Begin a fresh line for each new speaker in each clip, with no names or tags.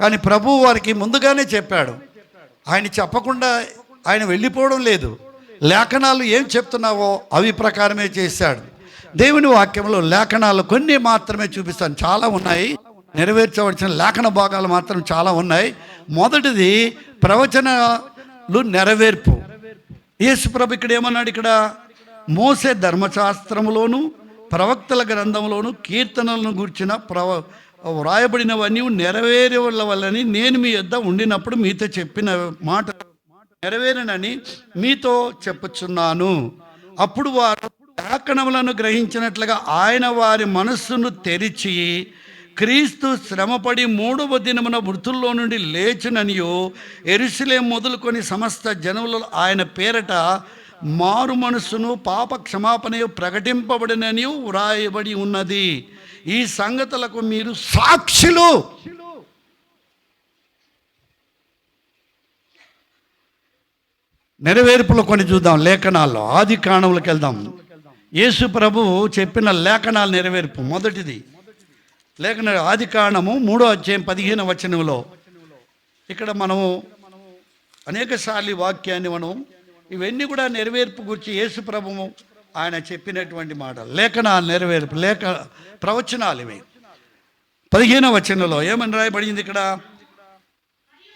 కానీ ప్రభువు వారికి ముందుగానే చెప్పాడు. ఆయన చెప్పకుండా ఆయన వెళ్ళిపోవడం లేదు. లేఖనాలు ఏం చెప్తున్నావో అవి ప్రకారమే చేశాడు. దేవుని వాక్యంలో లేఖనాలు కొన్ని మాత్రమే చూపిస్తాను, చాలా ఉన్నాయి. నెరవేర్చవలసిన లేఖన భాగాలు మాత్రం చాలా ఉన్నాయి. మొదటిది ప్రవచనాలు నెరవేర్పు. యేసు ప్రభు ఇక్కడ ఏమన్నాడు? ఇక్కడ మోసే ధర్మశాస్త్రములోను ప్రవక్తల గ్రంథంలోను కీర్తనలను గూర్చిన వ్రాయబడినవన్నీ నెరవేరవలనని నేను మీ యొద్ద ఉండినప్పుడు మీతో చెప్పిన మాట నెరవేరనని మీతో చెప్పుచున్నాను. అప్పుడు వారు లేఖనములను గ్రహించినట్లుగా ఆయన వారి మనస్సును తెరిచి క్రీస్తు శ్రమపడి 3వ దినమున మృతుల్లో నుండి లేచుననియో యెరూషలేము మొదలుకొని సమస్త జనములలో ఆయన పేరట మారు మనస్సును పాప క్షమాపణ ప్రకటింపబడినని వ్రాయబడి ఉన్నది. ఈ సంగతులకు మీరు సాక్షులు. నెరవేర్పులో కొన్ని చూద్దాం. లేఖనాల్లో ఆది కాండంలోకి వెళ్దాం. యేసు ప్రభు చెప్పిన లేఖనాల నెరవేర్పు మొదటిది లేఖన ఆది కాండము 3వ అధ్యాయం 15వ వచనంలో. ఇక్కడ మనము అనేక సార్లు వాక్యాన్ని ఇవన్నీ కూడా నెరవేర్పు గురించి యేసు ప్రభువు ఆయన చెప్పినటువంటి మాట. లేఖనాలు నెరవేర్పు ప్రవచనాలు ఇవి. 15వ వచనంలో ఏమని రాయబడింది ఇక్కడ?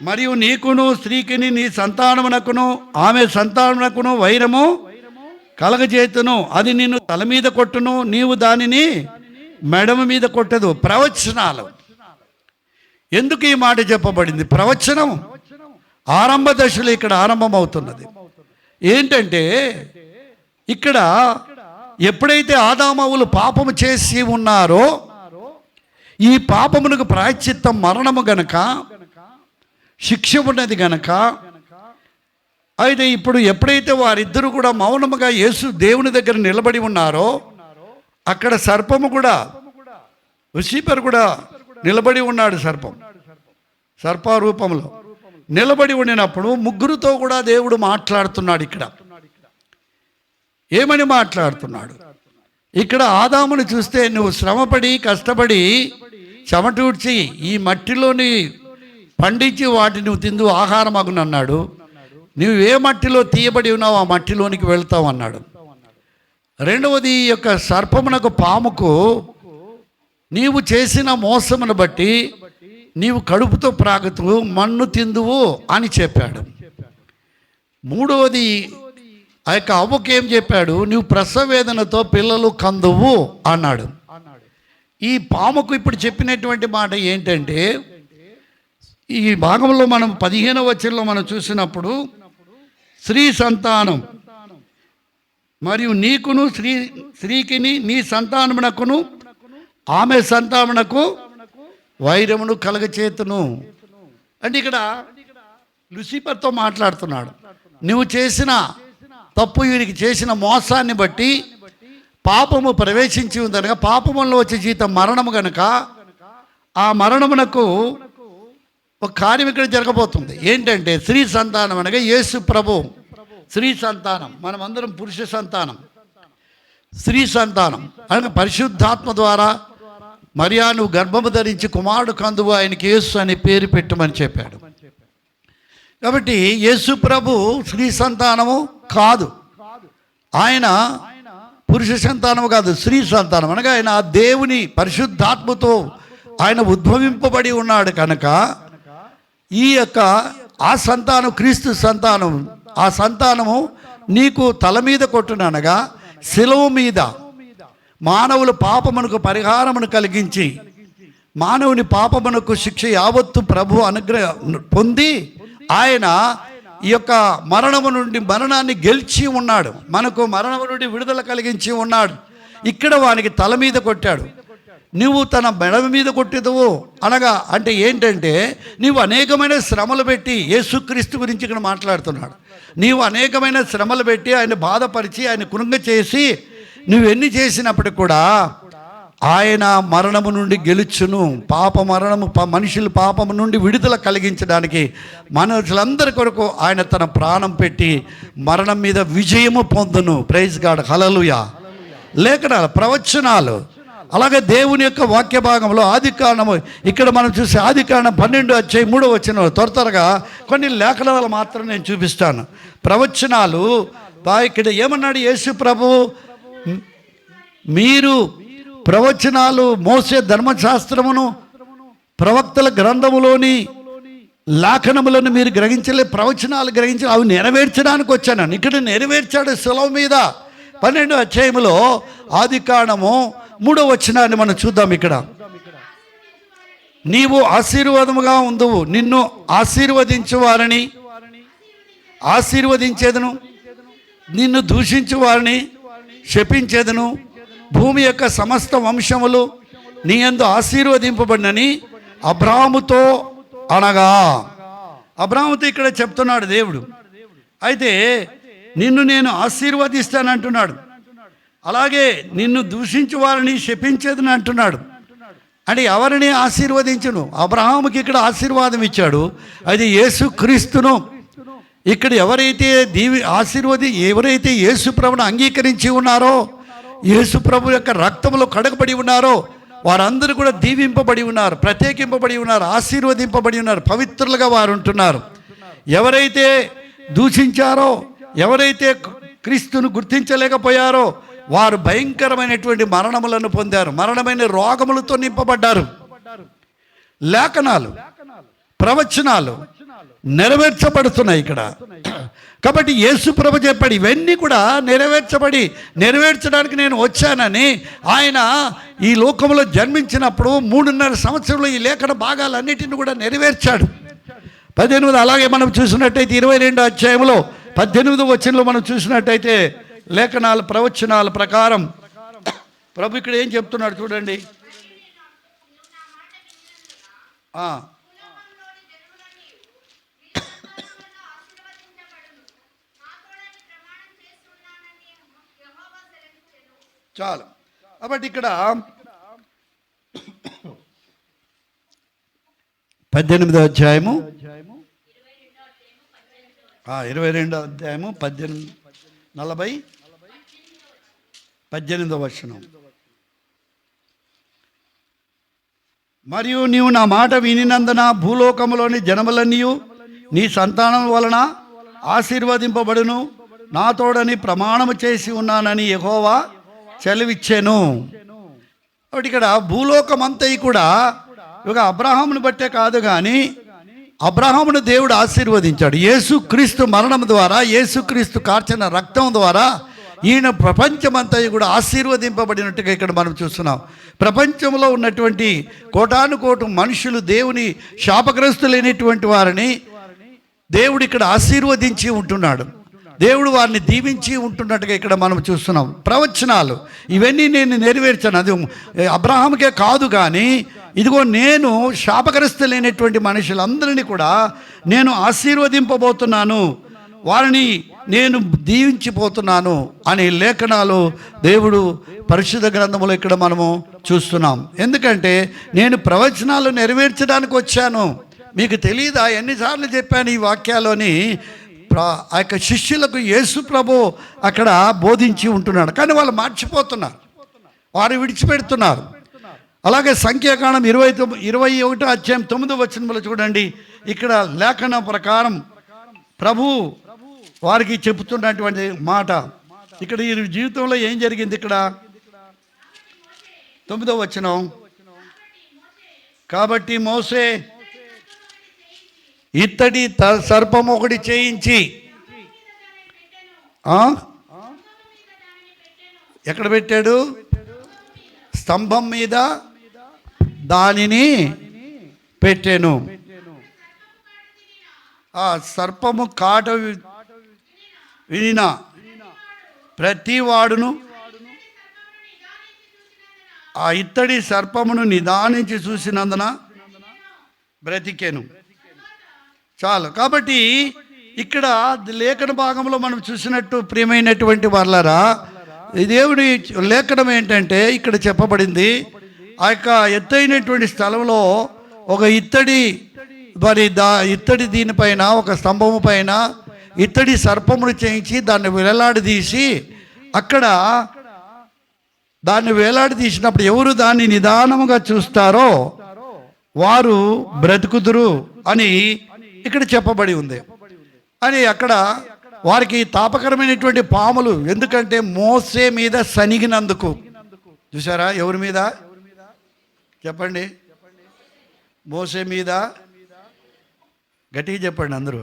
మరియు నీకును స్త్రీకిని నీ సంతానమునకును ఆమె సంతానమునకును వైరము కలగజేతును, అది నిన్ను తల మీద కొట్టును, నీవు దానిని మెడమ మీద కొట్టదు. ప్రవచనాలు. ఎందుకు ఈ మాట చెప్పబడింది? ప్రవచనం ఆరంభ దశలో ఇక్కడ ఆరంభమవుతున్నది. ఏంటంటే ఇక్కడ ఎప్పుడైతే ఆదామవులు పాపము చేసి ఉన్నారో ఈ పాపమునకు ప్రాయశ్చిత్తం మరణము గనక, శిక్ష ఉన్నది గనక, అయితే ఇప్పుడు ఎప్పుడైతే వారిద్దరూ కూడా మౌనముగా యేసు దేవుని దగ్గర నిలబడి ఉన్నారో అక్కడ సర్పము కూడా, లూసిఫర్ కూడా నిలబడి ఉన్నాడు. సర్పరూపంలో నిలబడి ఉండినప్పుడు ముగ్గురుతో కూడా దేవుడు మాట్లాడుతున్నాడు. ఇక్కడ ఏమని మాట్లాడుతున్నాడు? ఇక్కడ ఆదాముని చూస్తే నువ్వు శ్రమపడి కష్టపడి చెమటూడ్చి ఈ మట్టిలోని పండించి వాటిని నువ్వు తిందు ఆహారం అగునన్నాడు. నువ్వు ఏ మట్టిలో తీయబడి ఉన్నావు ఆ మట్టిలోనికి వెళ్తావు అన్నాడు. రెండవది యొక్క సర్పమునకు పాముకు నీవు చేసిన మోసమును బట్టి నీవు కడుపుతో ప్రాగుతూ మన్ను తిందువు అని చెప్పాడు. మూడవది ఆ యొక్క అవ్వకు ఏం చెప్పాడు? నువ్వు ప్రసవ వేదనతో పిల్లలు కందువు అన్నాడు. ఈ పాముకు ఇప్పుడు చెప్పినటువంటి మాట ఏంటంటే, ఈ భాగంలో మనం 15వ వచనంలో మనం చూసినప్పుడు స్త్రీ సంతానం మరియు నీకును స్త్రీకిని నీ సంతానమునకును ఆమె సంతానమునకు వైరమును కలగచేతును అంటే ఇక్కడ లూసిఫర్తో మాట్లాడుతున్నాడు. నువ్వు చేసిన తప్పు, వీరికి చేసిన మోసాన్ని బట్టి పాపము ప్రవేశించి ఉందనగా పాపములో వచ్చే జీతం మరణము గనక ఆ మరణమునకు ఒక కార్యం ఇక్కడ జరగబోతుంది. ఏంటంటే స్త్రీ సంతానం అనగా యేసు ప్రభు స్త్రీ సంతానం, మనమందరం పురుష సంతానం. స్త్రీ సంతానం అనగా పరిశుద్ధాత్మ ద్వారా మరియా నువ్వు గర్భము ధరించి కుమారుడు కందువు, ఆయనకి యేసు అని పేరు పెట్టమని చెప్పాడు. కాబట్టి యేసు ప్రభు స్త్రీ సంతానము కాదు, ఆయన పురుష సంతానము కాదు, స్త్రీ సంతానం అనగా ఆయన దేవుని పరిశుద్ధాత్మతో ఆయన ఉద్భవింపబడి ఉన్నాడు కనుక ఈ యొక్క ఆ సంతానం క్రీస్తు సంతానం. ఆ సంతానము నీకు తల మీద కొట్టుననగా శిలువ మీద మానవుల పాపమునకు పరిహారమును కలిగించి మానవుని పాపమునకు శిక్ష యావత్తు ప్రభు అనుగ్రహం పొంది ఆయన ఈ యొక్క మరణాన్ని గెలిచి ఉన్నాడు. మనకు మరణము నుండి విడుదల కలిగించి ఉన్నాడు. ఇక్కడ వానికి తల మీద కొట్టాడు. నువ్వు తన మెడ మీద కొట్టేదవు అనగా అంటే ఏంటంటే నీవు అనేకమైన శ్రమలు పెట్టి యేసుక్రీస్తు గురించి ఇక్కడ మాట్లాడుతున్నాడు. నీవు అనేకమైన శ్రమలు పెట్టి ఆయన బాధపరిచి ఆయన కృంగ చేసి నువ్వెన్ని చేసినప్పటికి కూడా ఆయన మరణము నుండి గెలుచును. మనుషులు పాపము నుండి విడుదల కలిగించడానికి మనుషులందరి కొరకు ఆయన తన ప్రాణం పెట్టి మరణం మీద విజయము పొందును. ప్రైజ్ గాడ్, హల్లెలూయా. లేఖనాలు ప్రవచనాలు అలాగే దేవుని యొక్క వాక్య భాగంలో ఆదికాండము ఇక్కడ మనం చూసే ఆదికాండం 12:3 త్వరగా కొన్ని లేఖనాలు మాత్రం నేను చూపిస్తాను. ప్రవచనాలు ఇక్కడ ఏమన్నాడు యేసు ప్రభువు, మీరు ప్రవచనాలు మోసే ధర్మశాస్త్రమును ప్రవక్తల గ్రంథములోని లేఖనములను మీరు గ్రహించలే, ప్రవచనాలు గ్రహించలే, అవి నెరవేర్చడానికి వచ్చాను. ఇక్కడ నెరవేర్చాడు శిలువ మీద. 12వ అధ్యాయములో ఆదికాండము 3వ మనం చూద్దాం. ఇక్కడ నీవు ఆశీర్వాదముగా ఉందువు, నిన్ను ఆశీర్వదించు వారిని ఆశీర్వదించేదను, నిన్ను దూషించు వారిని శపించేదను, భూమి యొక్క సమస్త వంశములు నీ యందు ఆశీర్వదింపబడినని అబ్రాహాముతో అనగా. అబ్రాహాముతో ఇక్కడ చెప్తున్నాడు దేవుడు. అయితే నిన్ను నేను ఆశీర్వదిస్తానంటున్నాడు, అలాగే నిన్ను దూషించు వారిని శపించేదని అంటున్నాడు. అంటే ఎవరిని ఆశీర్వదించును? అబ్రహాముకి ఇక్కడ ఆశీర్వాదం ఇచ్చాడు. అది యేసుక్రీస్తును ఇక్కడ ఎవరైతే ఎవరైతే యేసు ప్రభును అంగీకరించి ఉన్నారో, యేసు ప్రభు యొక్క రక్తంలో కడగబడి ఉన్నారో వారందరూ కూడా దీవింపబడి ఉన్నారు, ప్రత్యేకింపబడి ఉన్నారు, ఆశీర్వదింపబడి ఉన్నారు, పవిత్రులుగా వారు ఉంటున్నారు. ఎవరైతే దూషించారో, ఎవరైతే క్రీస్తును గుర్తించలేకపోయారో వారు భయంకరమైనటువంటి మరణములను పొందారు, మరణమైన రోగములతో నింపబడ్డారు. లేఖనాలు ప్రవచనాలు నెరవేర్చబడుతున్నాయి ఇక్కడ. కాబట్టి యేసు ప్రభు చెప్పాడు ఇవన్నీ కూడా నెరవేర్చడానికి నేను వచ్చానని. ఆయన ఈ లోకంలో జన్మించినప్పుడు 3.5 సంవత్సరంలో ఈ లేఖన భాగాలన్నిటిని కూడా నెరవేర్చాడు. 18 అలాగే మనం చూసినట్టయితే 22వ అధ్యాయంలో 18వ వచనంలో మనం చూసినట్టయితే లేఖనాల ప్రవచనాల ప్రకారం ప్రభు ఇక్కడ ఏం చెప్తున్నాడు చూడండి. చాలు. కాబట్టి ఇక్కడ 18వ అధ్యాయము 22వ అధ్యాయము 18వ వచనం. మరియు నీవు నా మాట వినినందున భూలోకములోని జనములన్నీయు నీ సంతానం వలన ఆశీర్వదింపబడును, నా తోడని ప్రమాణము చేసి ఉన్నానని యెహోవా సెలవిచ్చాను. కాబట్టి ఇక్కడ భూలోకమంతా కూడా ఇక అబ్రహామును బట్టే కాదు, కానీ అబ్రహామును దేవుడు ఆశీర్వదించాడు. యేసుక్రీస్తు మరణం ద్వారా, యేసుక్రీస్తు కార్చిన రక్తం ద్వారా ఈయన ప్రపంచమంతా కూడా ఆశీర్వదింపబడినట్టుగా ఇక్కడ మనం చూస్తున్నాం. ప్రపంచంలో ఉన్నటువంటి కోటానుకోటు మనుషులు, దేవుని శాపగ్రస్తులైనటువంటి వారిని దేవుడు ఇక్కడ ఆశీర్వదించి ఉంటున్నాడు, దేవుడు వారిని దీవించి ఉంటున్నట్టుగా ఇక్కడ మనం చూస్తున్నాం. ప్రవచనాలు ఇవన్నీ నేను నెరవేర్చాను. అది అబ్రహాముకే కాదు, కానీ ఇదిగో నేను శాపగ్రస్తులైనటువంటి మనుషులందరినీ కూడా నేను ఆశీర్వదింపబోతున్నాను, వారిని నేను దీవించిపోతున్నాను అనే లేఖనాలు దేవుడు పరిశుద్ధ గ్రంథంలో ఇక్కడ మనము చూస్తున్నాం. ఎందుకంటే నేను ప్రవచనాలు నెరవేర్చడానికి వచ్చాను. మీకు తెలియదా ఎన్నిసార్లు చెప్పాను ఈ వాక్యాలని. ఆ యొక్క శిష్యులకు యేసు ప్రభు అక్కడ బోధించి ఉంటున్నాడు, కానీ వాళ్ళు మర్చిపోతున్నారు, వారు విడిచిపెడుతున్నారు. అలాగే సంఖ్యాకాండం 21వ అధ్యాయం 9వ వచనంలో చూడండి. ఇక్కడ లేఖన ప్రకారం ప్రభు వారికి చెబుతున్నటువంటి మాట ఇక్కడ ఈ జీవితంలో ఏం జరిగింది. ఇక్కడ 9వ వచనం, కాబట్టి మోసే ఇత్తడి సర్పం ఒకటి చేయించి ఎక్కడ పెట్టాడు? స్తంభం మీద దానిని పెట్టాను. ఆ సర్పము కాట వినిన ప్రతి వాడును ఆ ఇత్తడి సర్పమును నిదానించి చూసినందున బ్రతికెను. చాలు. కాబట్టి ఇక్కడ లేఖన భాగంలో మనం చూసినట్టు ప్రియమైనటువంటి వాళ్ళరా, దేవుడి లేఖనం ఏంటంటే ఇక్కడ చెప్పబడింది, ఆ యొక్క ఎత్తైనటువంటి స్థలంలో ఒక ఇత్తడి దీనిపైన ఒక స్తంభము పైన ఇత్తడి సర్పమును చేయించి దాన్ని వేలాడదీసి అక్కడ దాన్ని వేలాడి తీసినప్పుడు ఎవరు దాన్ని నిదానముగా చూస్తారో వారు బ్రతుకుదురు అని ఇక్కడ చెప్పబడి ఉంది. అని అక్కడ వారికి తాపకరమైనటువంటి పాములు, ఎందుకంటే మోసే మీద సనిగినందుకు. చూసారా? ఎవరి మీద చెప్పండి? మోసే మీద. గట్టిగా చెప్పండి అందరూ.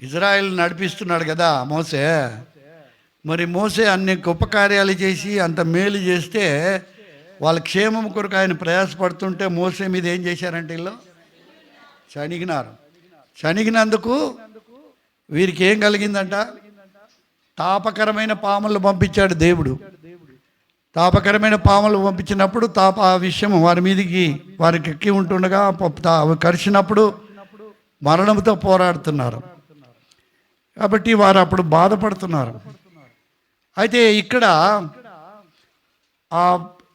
ఇజ్రాయెల్ నడిపిస్తున్నాడు కదా మోసే. మరి మోసే అన్ని గొప్ప కార్యాలు చేసి అంత మేలు చేస్తే వాళ్ళ క్షేమం కొరకు ఆయన ప్రయాసపడుతుంటే మోసే మీద ఏం చేశారంటే వీళ్ళు శనిగినారు. శనిగినందుకు వీరికి ఏం కలిగిందంట? తాపకరమైన పాములు పంపించాడు దేవుడు. తాపకరమైన పాములు పంపించినప్పుడు ఆ విషయం వారి మీదికి వారికి ఎక్కి ఉంటుండగా కరిచినప్పుడు మరణంతో పోరాడుతున్నారు. కాబట్టి వారు అప్పుడు బాధపడుతున్నారు. అయితే ఇక్కడ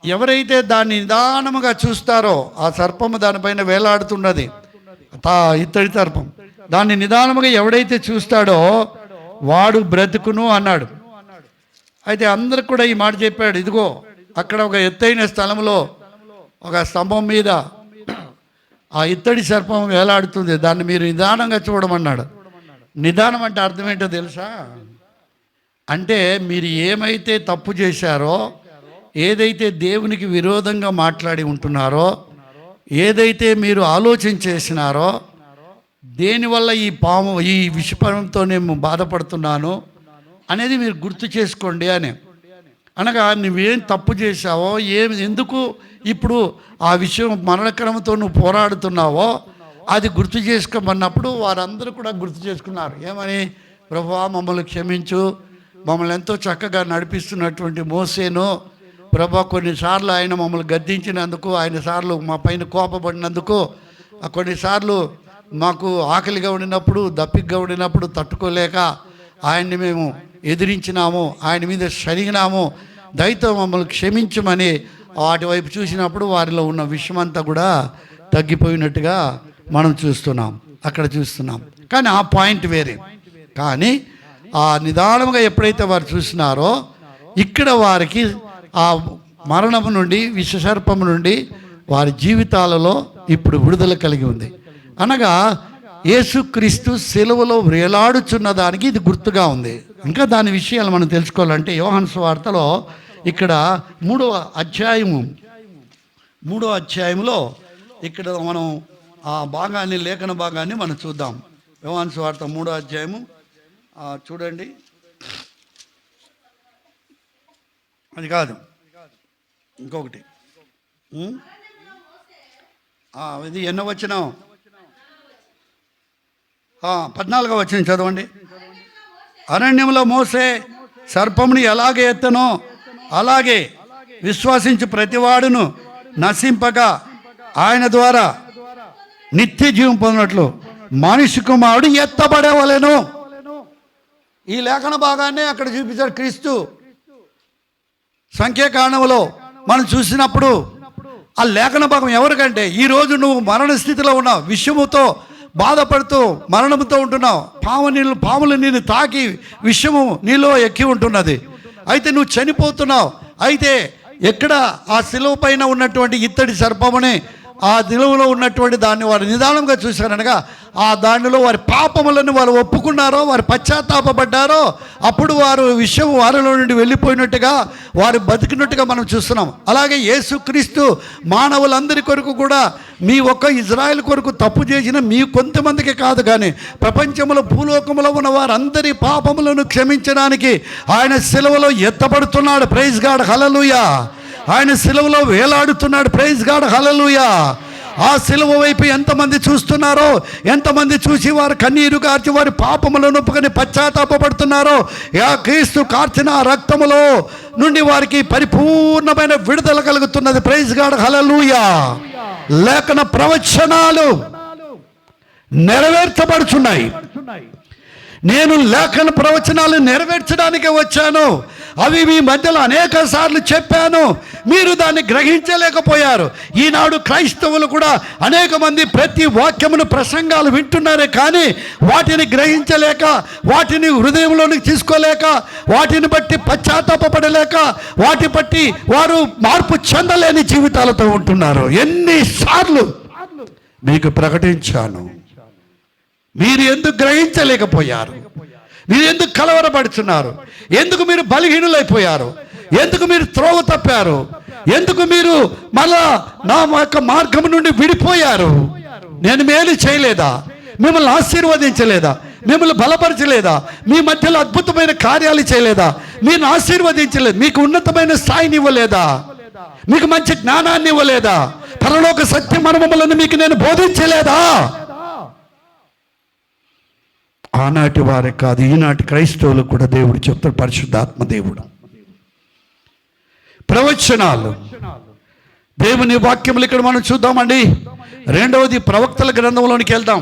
ఎవరైతే దాన్ని నిదానముగా చూస్తారో, ఆ సర్పము దానిపైన వేలాడుతున్నది, ఇత్తడి సర్పం, దాన్ని నిదానముగా ఎవడైతే చూస్తాడో వాడు బ్రతుకును అన్నాడు. అయితే అందరికి కూడా ఈ మాట చెప్పాడు. ఇదిగో అక్కడ ఒక ఎత్తైన స్థలంలో ఒక స్తంభం మీద ఆ ఇత్తడి సర్పం వేలాడుతుంది, దాన్ని మీరు నిదానంగా చూడమన్నాడు. నిదానం అంటే అర్థం ఏంటో తెలుసా? అంటే మీరు ఏమైతే తప్పు చేశారో, ఏదైతే దేవునికి విరోధంగా మాట్లాడి ఉంటున్నారో, ఏదైతే మీరు ఆలోచన చేసినారో, దేనివల్ల ఈ విషపంతో నేను బాధపడుతున్నాను అనేది మీరు గుర్తు చేసుకోండి అని అనగా, నువ్వేం తప్పు చేశావో, ఎందుకు ఇప్పుడు ఆ విషయం మరణక్రమంతో నువ్వు పోరాడుతున్నావో అది గుర్తు చేసుకోమన్నప్పుడు వారందరూ కూడా గుర్తు చేసుకున్నారు. ఏమని? ప్రభువా మమ్మల్ని క్షమించు, మమ్మల్ని ఎంతో చక్కగా నడిపిస్తున్నటువంటి మోసేను ప్రభా, కొన్నిసార్లు ఆయన మమ్మల్ని గద్దించినందుకు, ఆయన సార్లు మా పైన కోపపడినందుకు, కొన్నిసార్లు మాకు ఆకలిగా ఉండినప్పుడు, దప్పికగా ఉండినప్పుడు తట్టుకోలేక ఆయన్ని మేము ఎదిరించినాము, ఆయన మీద సరిగినాము, దయతో మమ్మల్ని క్షమించమని వాటి వైపు చూసినప్పుడు వారిలో ఉన్న విషమంతా కూడా తగ్గిపోయినట్టుగా మనం అక్కడ చూస్తున్నాం. కానీ ఆ పాయింట్ వేరే. కానీ ఆ నిదానముగా ఎప్పుడైతే వారు చూసినారో, ఇక్కడ వారికి ఆ మరణము నుండి, విషసర్పము నుండి వారి జీవితాలలో ఇప్పుడు విడుదల కలిగి ఉంది. అనగా యేసుక్రీస్తు సిలువలో వేలాడుచున్న దానికి ఇది గుర్తుగా ఉంది. ఇంకా దాని విషయాలు మనం తెలుసుకోవాలంటే యోహాను సువార్తలో ఇక్కడ 3వ అధ్యాయంలో ఇక్కడ మనం ఆ భాగాన్ని, లేఖన భాగాన్ని మనం చూద్దాం. యోహాను సువార్త 3వ అధ్యాయము చూడండి. అది కాదు, ఇంకొకటి. ఇది ఎన్నో వచనం? 14వ వచనం చదవండి. అరణ్యంలో మోసే సర్పముని ఎలాగే ఎత్తనో అలాగే విశ్వాసించు ప్రతివాడును నశింపగా ఆయన ద్వారా నిత్య జీవం పొందినట్లు మనిషి కుమారుడు ఎత్తబడవలెను. ఈ లేఖన భాగాన్ని అక్కడ చూపించారు క్రీస్తు. సంఖ్యాకాండంలో మనం చూసినప్పుడు ఆ లేఖన భాగం ఎవరికంటే, ఈరోజు నువ్వు మరణ స్థితిలో ఉన్నావు, విషముతో బాధపడుతూ మరణంతో ఉంటున్నావు, పాములు నిన్ను తాకి విషము నీలో ఎక్కి ఉంటున్నది, అయితే నువ్వు చనిపోతున్నావు. అయితే ఎక్కడ ఆ శిలువ పైన ఉన్నటువంటి ఇత్తడి సర్పముని, ఆ నిలువలో ఉన్నటువంటి దాన్ని వారు నిదానంగా చూశారనగా, ఆ దానిలో వారి పాపములను వారు ఒప్పుకున్నారో, వారు పశ్చాత్తాపడ్డారో, అప్పుడు వారు విషయం వారిలో నుండి వెళ్ళిపోయినట్టుగా, వారు బతికినట్టుగా మనం చూస్తున్నాం. అలాగే యేసుక్రీస్తు మానవులందరి కొరకు కూడా, మీ ఒక్క ఇజ్రాయెల్ కొరకు తప్పు చేసిన మీ కొంతమందికి కాదు, కానీ ప్రపంచంలో భూలోకంలో ఉన్న వారందరి పాపములను క్షమించడానికి ఆయన సిలువలో ఎత్తబడుతున్నాడు. ప్రైజ్ గాడ్, హల్లెలూయా. ఆయన సిలువలో వేలాడుతున్నాడు. ప్రైజ్ గాడ్, హల్లెలూయా. ఆ సిలువ వైపు ఎంతమంది చూస్తున్నారో, ఎంతమంది చూసి వారు కన్నీరు కార్చి వారి పాపములను ఒప్పుకొని పశ్చాత్తాపడుతున్నారో, క్రీస్తు కార్చిన రక్తములో నుండి వారికి పరిపూర్ణమైన విడుదల కలుగుతున్నది. ప్రైజ్ గాడ్, హల్లెలూయా. లేఖన ప్రవచనాలు నెరవేర్చబడుచున్నాయి. నేను లేఖన ప్రవచనాలు నెరవేర్చడానికి వచ్చాను. అవి మీ మధ్యలో అనేక సార్లు చెప్పాను, మీరు దాన్ని గ్రహించలేకపోయారు. ఈనాడు క్రైస్తవులు కూడా అనేక మంది ప్రతి వాక్యమును ప్రసంగాలు వింటున్నారే కానీ వాటిని గ్రహించలేక, వాటిని హృదయంలోనికి తీసుకోలేక, వాటిని బట్టి పశ్చాత్తాపపడలేక, వాటి బట్టి వారు మార్పు చెందలేని జీవితాలతో ఉంటున్నారు. ఎన్నిసార్లు మీకు ప్రకటించాను, మీరు ఎందుకు గ్రహించలేకపోయారు? మీరు ఎందుకు కలవరపడుతున్నారు? ఎందుకు మీరు బలహీనులైపోయారు? ఎందుకు మీరు త్రోవ తప్పారు? ఎందుకు మీరు మళ్ళా నా యొక్క మార్గం నుండి విడిపోయారు? నేను మేలు చేయలేదా? మిమ్మల్ని ఆశీర్వదించలేదా? మిమ్మల్ని బలపరచలేదా? మీ మధ్యలో అద్భుతమైన కార్యాలు చేయలేదా? మీరు ఆశీర్వదించలేదు? మీకు ఉన్నతమైన స్థాయిని ఇవ్వలేదా? మీకు మంచి జ్ఞానాన్ని ఇవ్వలేదా? పరలోక సత్య మర్మములను మీకు నేను బోధించలేదా? ఆనాటి వారే కాదు, ఈనాటి క్రైస్తవులు కూడా దేవుడు చెప్తాడు, పరిశుద్ధాత్మ దేవుడు. ప్రవచనాలు, దేవుని వాక్యములు ఇక్కడ మనం చూద్దామండి. రెండవది ప్రవక్తల గ్రంథంలోనికి వెళ్దాం.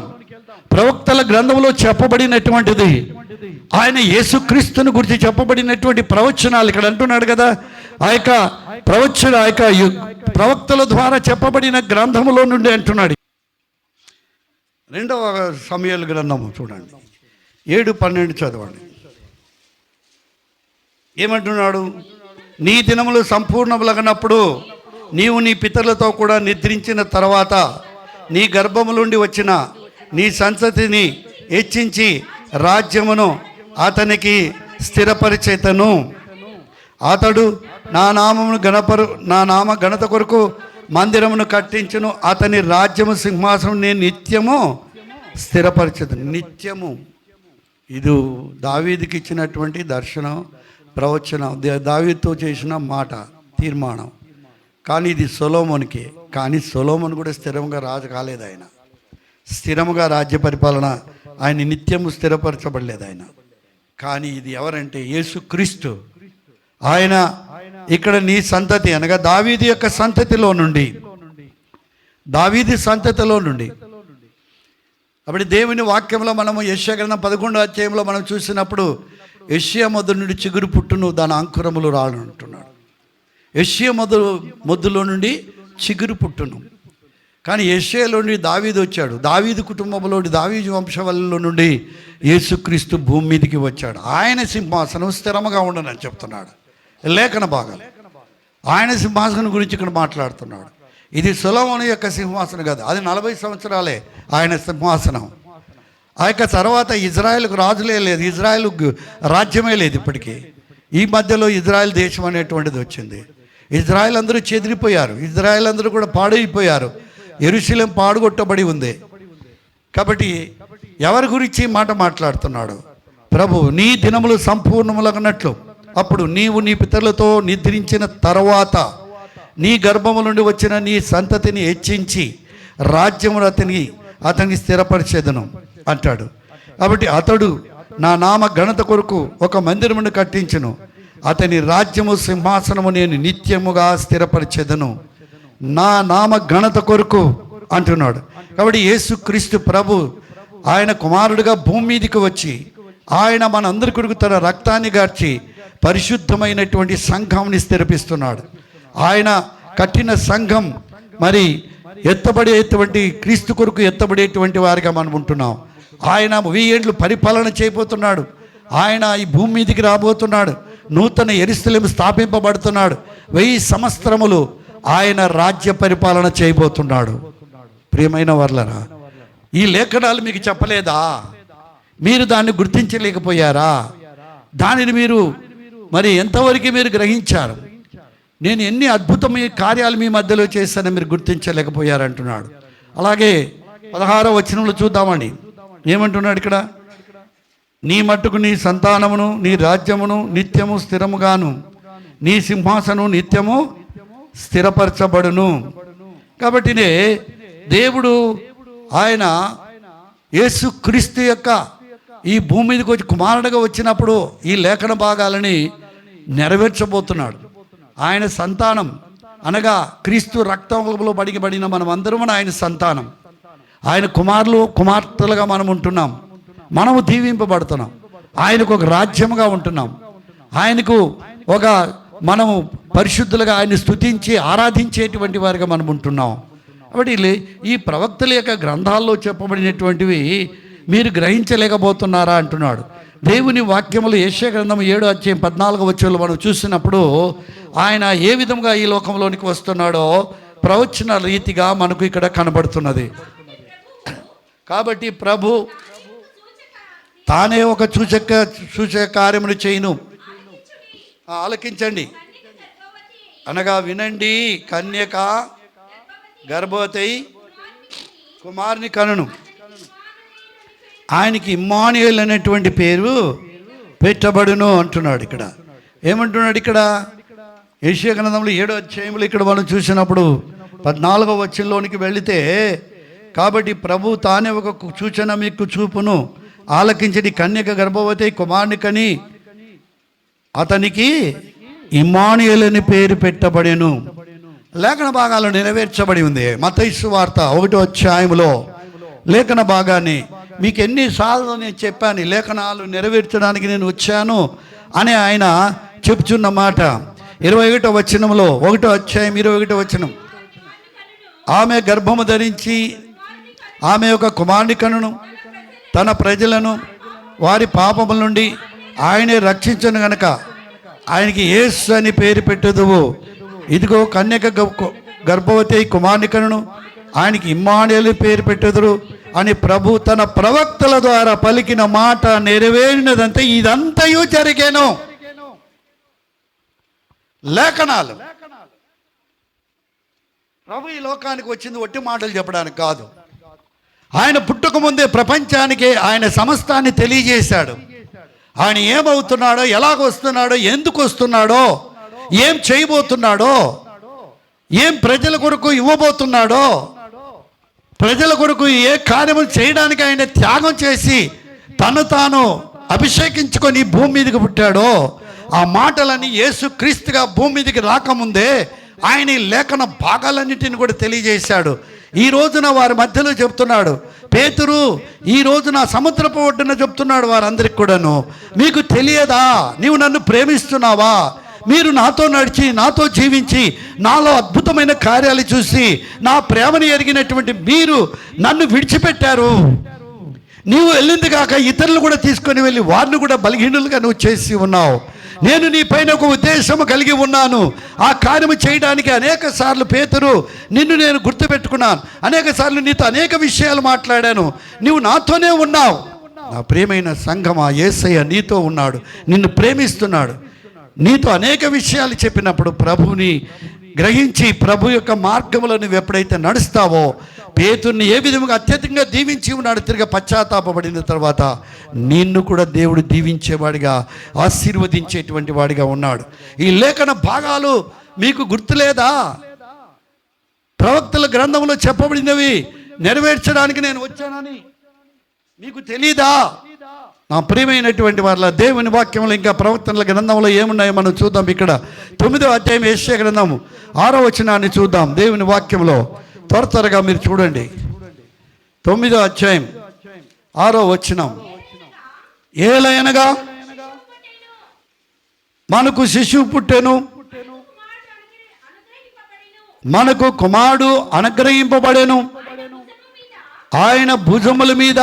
ప్రవక్తల గ్రంథంలో చెప్పబడినటువంటిది ఆయన యేసుక్రీస్తుని గురించి చెప్పబడినటువంటి ప్రవచనాలు ఇక్కడ అంటున్నాడు కదా. ఆ యొక్క ప్రవక్తల ద్వారా చెప్పబడిన గ్రంథములో నుండి అంటున్నాడు. రెండవ సమూయేలు గ్రంథము చూడండి, 7:12 చదవండి. ఏమంటున్నాడు? నీ దినములు సంపూర్ణములగినప్పుడు నీవు నీ పితరులతో కూడా నిద్రించిన తర్వాత నీ గర్భములుండి వచ్చిన నీ సంతతిని హెచ్చించి రాజ్యమును అతనికి స్థిరపరిచేతను. అతడు నా నామ ఘనత కొరకు మందిరమును కట్టించును. అతని రాజ్యము సింహాసనం నేను నిత్యము స్థిరపరిచేదను. నిత్యము, ఇది దావీదుకి ఇచ్చినటువంటి దర్శనం, ప్రవచనం, దావీదుతో చేసిన మాట, తీర్మానం. కానీ ఇది సొలొమోనుకి. కానీ సొలొమోను కూడా స్థిరంగా రాజు కాలేదు. ఆయన స్థిరముగా రాజ్య పరిపాలన, ఆయన నిత్యము స్థిరపరచబడలేదు ఆయన. కానీ ఇది ఎవరంటే యేసుక్రీస్తు. ఆయన ఇక్కడ నీ సంతతి అనగా దావీదు యొక్క సంతతిలో నుండి, దావీదు సంతతిలో నుండి. అప్పుడు దేవుని వాక్యంలో మనము యెషయా గ్రంథం 11వ అధ్యాయంలో మనం చూసినప్పుడు యెషయా మొదలు నుండి చిగురు పుట్టును, దాని అంకురములు రాను అంటున్నాడు. యెషయా మొద్దులో నుండి చిగురు పుట్టును. కానీ యెషయాలో నుండి దావీదు వచ్చాడు. దావీదు కుటుంబంలో, దావీదు వంశవల్లిలో నుండి యేసుక్రీస్తు భూమి మీదకి వచ్చాడు. ఆయన సింహాసనం స్థిరముగా ఉండనని చెప్తున్నాడు లేఖన భాగం. ఆయన సింహాసనం గురించి ఇక్కడ మాట్లాడుతున్నాడు. ఇది సొలొమోను యొక్క సింహాసనం కాదు, అది 40 సంవత్సరాలే ఆయన సింహాసనం. ఆ యొక్క తర్వాత ఇజ్రాయెల్కు రాజులే లేదు, ఇజ్రాయెల్ రాజ్యమే లేదు ఇప్పటికీ. ఈ మధ్యలో ఇజ్రాయెల్ దేశం అనేటువంటిది వచ్చింది. ఇజ్రాయెల్ అందరూ చెదిరిపోయారు, ఇజ్రాయెల్ అందరూ కూడా పాడైపోయారు. యెరూషలేము పాడుగొట్టబడి ఉంది. కాబట్టి ఎవరి గురించి మాట మాట్లాడుతున్నాడు? ప్రభు, నీ దినములు సంపూర్ణములగినట్లు అప్పుడు నీవు నీ పితరులతో నిద్రించిన తర్వాత నీ గర్భము నుండి వచ్చిన నీ సంతతిని హెచ్చించి రాజ్యమును అతని స్థిరపరిచేదను అంటాడు. కాబట్టి అతడు నా నామ ఘనత కొరకు ఒక మందిరమును కట్టించును. అతని రాజ్యము సింహాసనము నేను నిత్యముగా స్థిరపరిచేదను. నా నామ ఘనత కొరకు అంటున్నాడు. కాబట్టి యేసుక్రీస్తు ప్రభు ఆయన కుమారుడిగా భూమి మీదకి వచ్చి ఆయన మనందరి కొరకు తన రక్తాన్ని గార్చి పరిశుద్ధమైనటువంటి సంఘంని స్థిరపిస్తున్నాడు. ఆయన కట్టిన సంఘం మరి ఎత్తబడేటువంటి క్రీస్తు కొరకు ఎత్తబడేటువంటి వారిగా మనం ఉంటున్నాం. ఆయన 1000 ఏళ్ళు పరిపాలన చేయబోతున్నాడు. ఆయన ఈ భూమి మీదకి రాబోతున్నాడు. నూతన యెరూషలేము స్థాపింపబడుతున్నాడు. 1000 సంవత్సరములు ఆయన రాజ్య పరిపాలన చేయబోతున్నాడు. ప్రియమైన వర్లరా, ఈ లేఖనాలు మీకు చెప్పలేదా? మీరు దాన్ని గుర్తించలేకపోయారా? దానిని మీరు మరి ఎంతవరకు మీరు గ్రహించారు? నేను ఎన్ని అద్భుతమైన కార్యాలు మీ మధ్యలో చేశానో మీరు గుర్తించలేకపోయారంటున్నాడు. అలాగే 16వ వచనంలో చూద్దామండి, ఏమంటున్నాడు ఇక్కడ? నీ మట్టుకు నీ సంతానమును నీ రాజ్యమును నిత్యము స్థిరముగాను నీ సింహాసనం నిత్యము స్థిరపరచబడును. కాబట్టినే దేవుడు ఆయన యేసుక్రీస్తు యొక్క ఈ భూమి మీదకి వచ్చి కుమారుడిగా వచ్చినప్పుడు ఈ లేఖన భాగాలని నెరవేర్చబోతున్నాడు. ఆయన సంతానం అనగా క్రీస్తు రక్తంలో బడిన మనం అందరం ఆయన సంతానం. ఆయన కుమారులు కుమార్తెలుగా మనం ఉంటున్నాం. మనము దీవింపబడుతున్నాం. ఆయనకు ఒక రాజ్యముగా ఉంటున్నాం. ఆయనకు ఒక మనము పరిశుద్ధులుగా ఆయన్ని స్తుతించి ఆరాధించేటువంటి వారిగా మనం ఉంటున్నాం. కాబట్టి ఈ ప్రవక్తల యొక్క గ్రంథాల్లో చెప్పబడినటువంటివి మీరు గ్రహించలేకపోతున్నారా అంటున్నాడు. దేవుని వాక్యములు యెషయా గ్రంథం 7:14 మనం చూసినప్పుడు ఆయన ఏ విధంగా ఈ లోకంలోనికి వస్తున్నాడో ప్రవచన రీతిగా మనకు ఇక్కడ కనబడుతున్నది. కాబట్టి ప్రభు తానే ఒక సూచక కార్యమును చేయును. ఆలకించండి అనగా వినండి, కన్యక గర్భవతి కుమారుని కనును, ఆయనకి ఇమ్మానుయేల్ అనేటువంటి పేరు పెట్టబడును అంటున్నాడు. ఇక్కడ ఏమంటున్నాడు? ఇక్కడ యెషయా గ్రంథంలో 7 ఇక్కడ మనం చూసినప్పుడు 14 వెళితే, కాబట్టి ప్రభు తానే ఒక సూచన మీకు చూపును, ఆలకించడి, కన్యక గర్భవతి కుమారుని కని అతనికి ఇమ్మానుయేల్ అని పేరు పెట్టబడెను. లేఖన భాగాలు నెరవేర్చబడి ఉంది. మత్తయి సువార్త 1 లేఖన భాగాన్ని మీకు ఎన్నిసార్లు నేను చెప్పాను, లేఖనాలు నెరవేర్చడానికి నేను వచ్చాను అని ఆయన చెప్తున్న మాట 21వ వచనంలో 1వ అధ్యాయం 21వ వచనం, ఆమె గర్భము ధరించి ఆమె ఒక కుమారుని కనును, తన ప్రజలను వారి పాపముల నుండి ఆయనే రక్షించను గనక ఆయనకి యేసు అని పేరు పెట్టుదువు. ఇదిగో కన్యక గర్భవతి కుమారుని కనును, ఆయనకి ఇమ్మానుయేలు పేరు పెట్టుదురు అని ప్రభు తన ప్రవక్తల ద్వారా పలికిన మాట నెరవేరినదంతా ఇదంతయు జరిగేను. లేఖనాలు. ప్రభు ఈ లోకానికి వచ్చింది ఒట్టి మాటలు చెప్పడానికి కాదు. ఆయన పుట్టుక ముందే ప్రపంచానికి ఆయన సమస్తాన్ని తెలియజేశాడు. ఆయన ఏమవుతున్నాడో, ఎలాగొస్తున్నాడో, ఎందుకు వస్తున్నాడో, ఏం చేయబోతున్నాడో, ఏం ప్రజల కొరకు ఇవ్వబోతున్నాడో, ప్రజల కొరకు ఏ కార్యములు చేయడానికి ఆయన త్యాగం చేసి తను తాను అభిషేకించుకొని భూమి మీదకి పుట్టాడో, ఆ మాటలని యేసు క్రీస్తుగా భూమి మీదకి రాకముందే ఆయన ఈ లేఖన భాగాలన్నింటిని కూడా తెలియజేశాడు. ఈ రోజున వారి మధ్యలో చెప్తున్నాడు పేతురు, ఈ రోజున సముద్రపు ఒడ్డున చెప్తున్నాడు వారందరికి కూడాను, మీకు తెలియదా, నీవు నన్ను ప్రేమిస్తున్నావా, మీరు నాతో నడిచి నాతో జీవించి నాలో అద్భుతమైన కార్యాలు చూసి నా ప్రేమను ఎరిగినటువంటి మీరు నన్ను విడిచిపెట్టారు. నీవు వెళ్ళింది కాక ఇతరులు కూడా తీసుకొని వెళ్ళి వారిని కూడా బలహీనులుగా నువ్వు చేసి ఉన్నావు. నేను నీ పైన ఒక ఉద్దేశము కలిగి ఉన్నాను. ఆ కార్యము చేయడానికి అనేక సార్లు పేతురు నిన్ను నేను గుర్తుపెట్టుకున్నాను, అనేక సార్లు నీతో అనేక విషయాలు మాట్లాడాను, నీవు నాతోనే ఉన్నావు. నా ప్రియమైన సంఘమా, యేసయ్య నీతో ఉన్నాడు, నిన్ను ప్రేమిస్తున్నాడు. నీతో అనేక విషయాలు చెప్పినప్పుడు ప్రభుని గ్రహించి ప్రభు యొక్క మార్గంలో నువ్వు ఎప్పుడైతే నడుస్తావో, పేతుర్ని ఏ విధంగా అత్యధికంగా దీవించి ఉన్నాడు, తిరిగి పశ్చాత్తాపడిన తర్వాత నిన్ను కూడా దేవుడు దీవించేవాడిగా ఆశీర్వదించేటువంటి వాడిగా ఉన్నాడు. ఈ లేఖన భాగాలు మీకు గుర్తులేదా? ప్రవక్తల గ్రంథంలో చెప్పబడినవి నెరవేర్చడానికి నేను వచ్చానని మీకు తెలీదా? నా ప్రియమైనటువంటి వాళ్ళ దేవుని వాక్యంలో ఇంకా ప్రవక్తల గ్రంథంలో ఏమున్నాయో మనం చూద్దాం. ఇక్కడ 9వ అధ్యాయం యెషయా గ్రంథము 6వ వచనాన్ని చూద్దాం. దేవుని వాక్యంలో త్వరగా మీరు చూడండి. 9వ అధ్యాయం 6వ వచనం, ఏలయనగా మనకు శిశువు పుట్టెను, మనకు కుమారుడు అనుగ్రహింపబడెను, ఆయన భుజముల మీద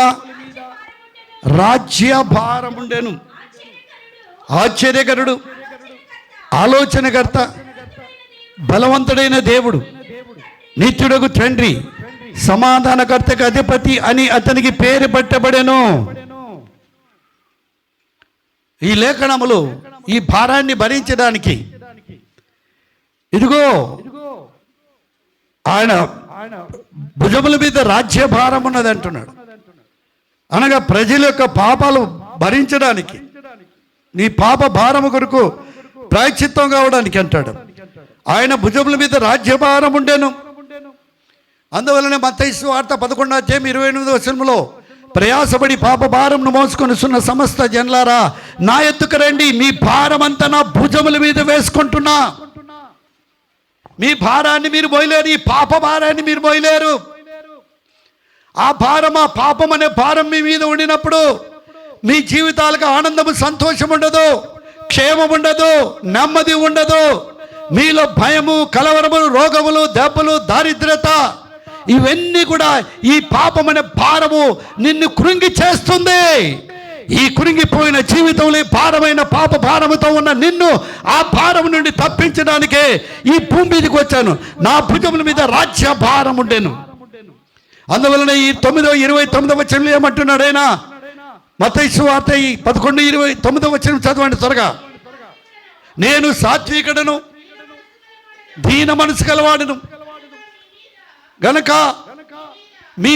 రాజ్యభారముండెను. ఆశ్చర్యకరుడు, ఆలోచనకర్త, బలవంతుడైన దేవుడు, నిత్యుడగు తండ్రి, సమాధానకర్తకు అధిపతి అని అతనికి పేరు పెట్టబడెను. ఈ లేఖనములు ఈ భారాన్ని భరించడానికి, ఇదిగో ఆయన భుజముల మీద రాజ్యభారం ఉన్నది అంటున్నాడు. అనగా ప్రజల యొక్క పాపాలు భరించడానికి, నీ పాప భారము కొరకు ప్రాయశ్చిత్తం కావడానికి అంటాడు. ఆయన భుజముల మీద రాజ్యభారం ఉండెను. అందువలన మత్తయి సువార్త 11వ అధ్యాయం 28వ వచనంలో, ప్రయాసపడి పాప భారంను మోసుకొనిస్తున్న సమస్త జనులారా నా ఎత్తుకు రండి, మీ భారం అంతా నా భుజముల మీద వేసుకుంటున్నా. మీ భారాన్ని మీరు మోయలేరు, ఈ పాప భారాన్ని మీరు మోయలేరు. ఆ భారం, ఆ పాపం అనే భారం మీ మీద ఉండినప్పుడు మీ జీవితాలకు ఆనందము, సంతోషం ఉండదు, క్షేమం ఉండదు, నెమ్మది ఉండదు. మీలో భయము, కలవరము, రోగములు, దెబ్బలు, దారిద్రత, ఇవన్నీ కూడా ఈ పాపమనే భారము నిన్ను కృంగి చేస్తుంది. ఈ కృంగిపోయిన జీవితంలో భారమైన పాప భారముతో ఉన్న నిన్ను ఆ భారం నుండి తప్పించడానికే ఈ భూమి మీదకి వచ్చాను. నా భుజముల మీద రాజ్య భారం ఉండేను. అందువలన ఈ 9:29 వచనంలో ఏమంటున్నాడు ఆయన? మత్తయి సువార్త 11:29 వచనం చదవండి త్వరగా. నేను సాత్వికుడను, దీన మనసు గలవాడును గనక మీ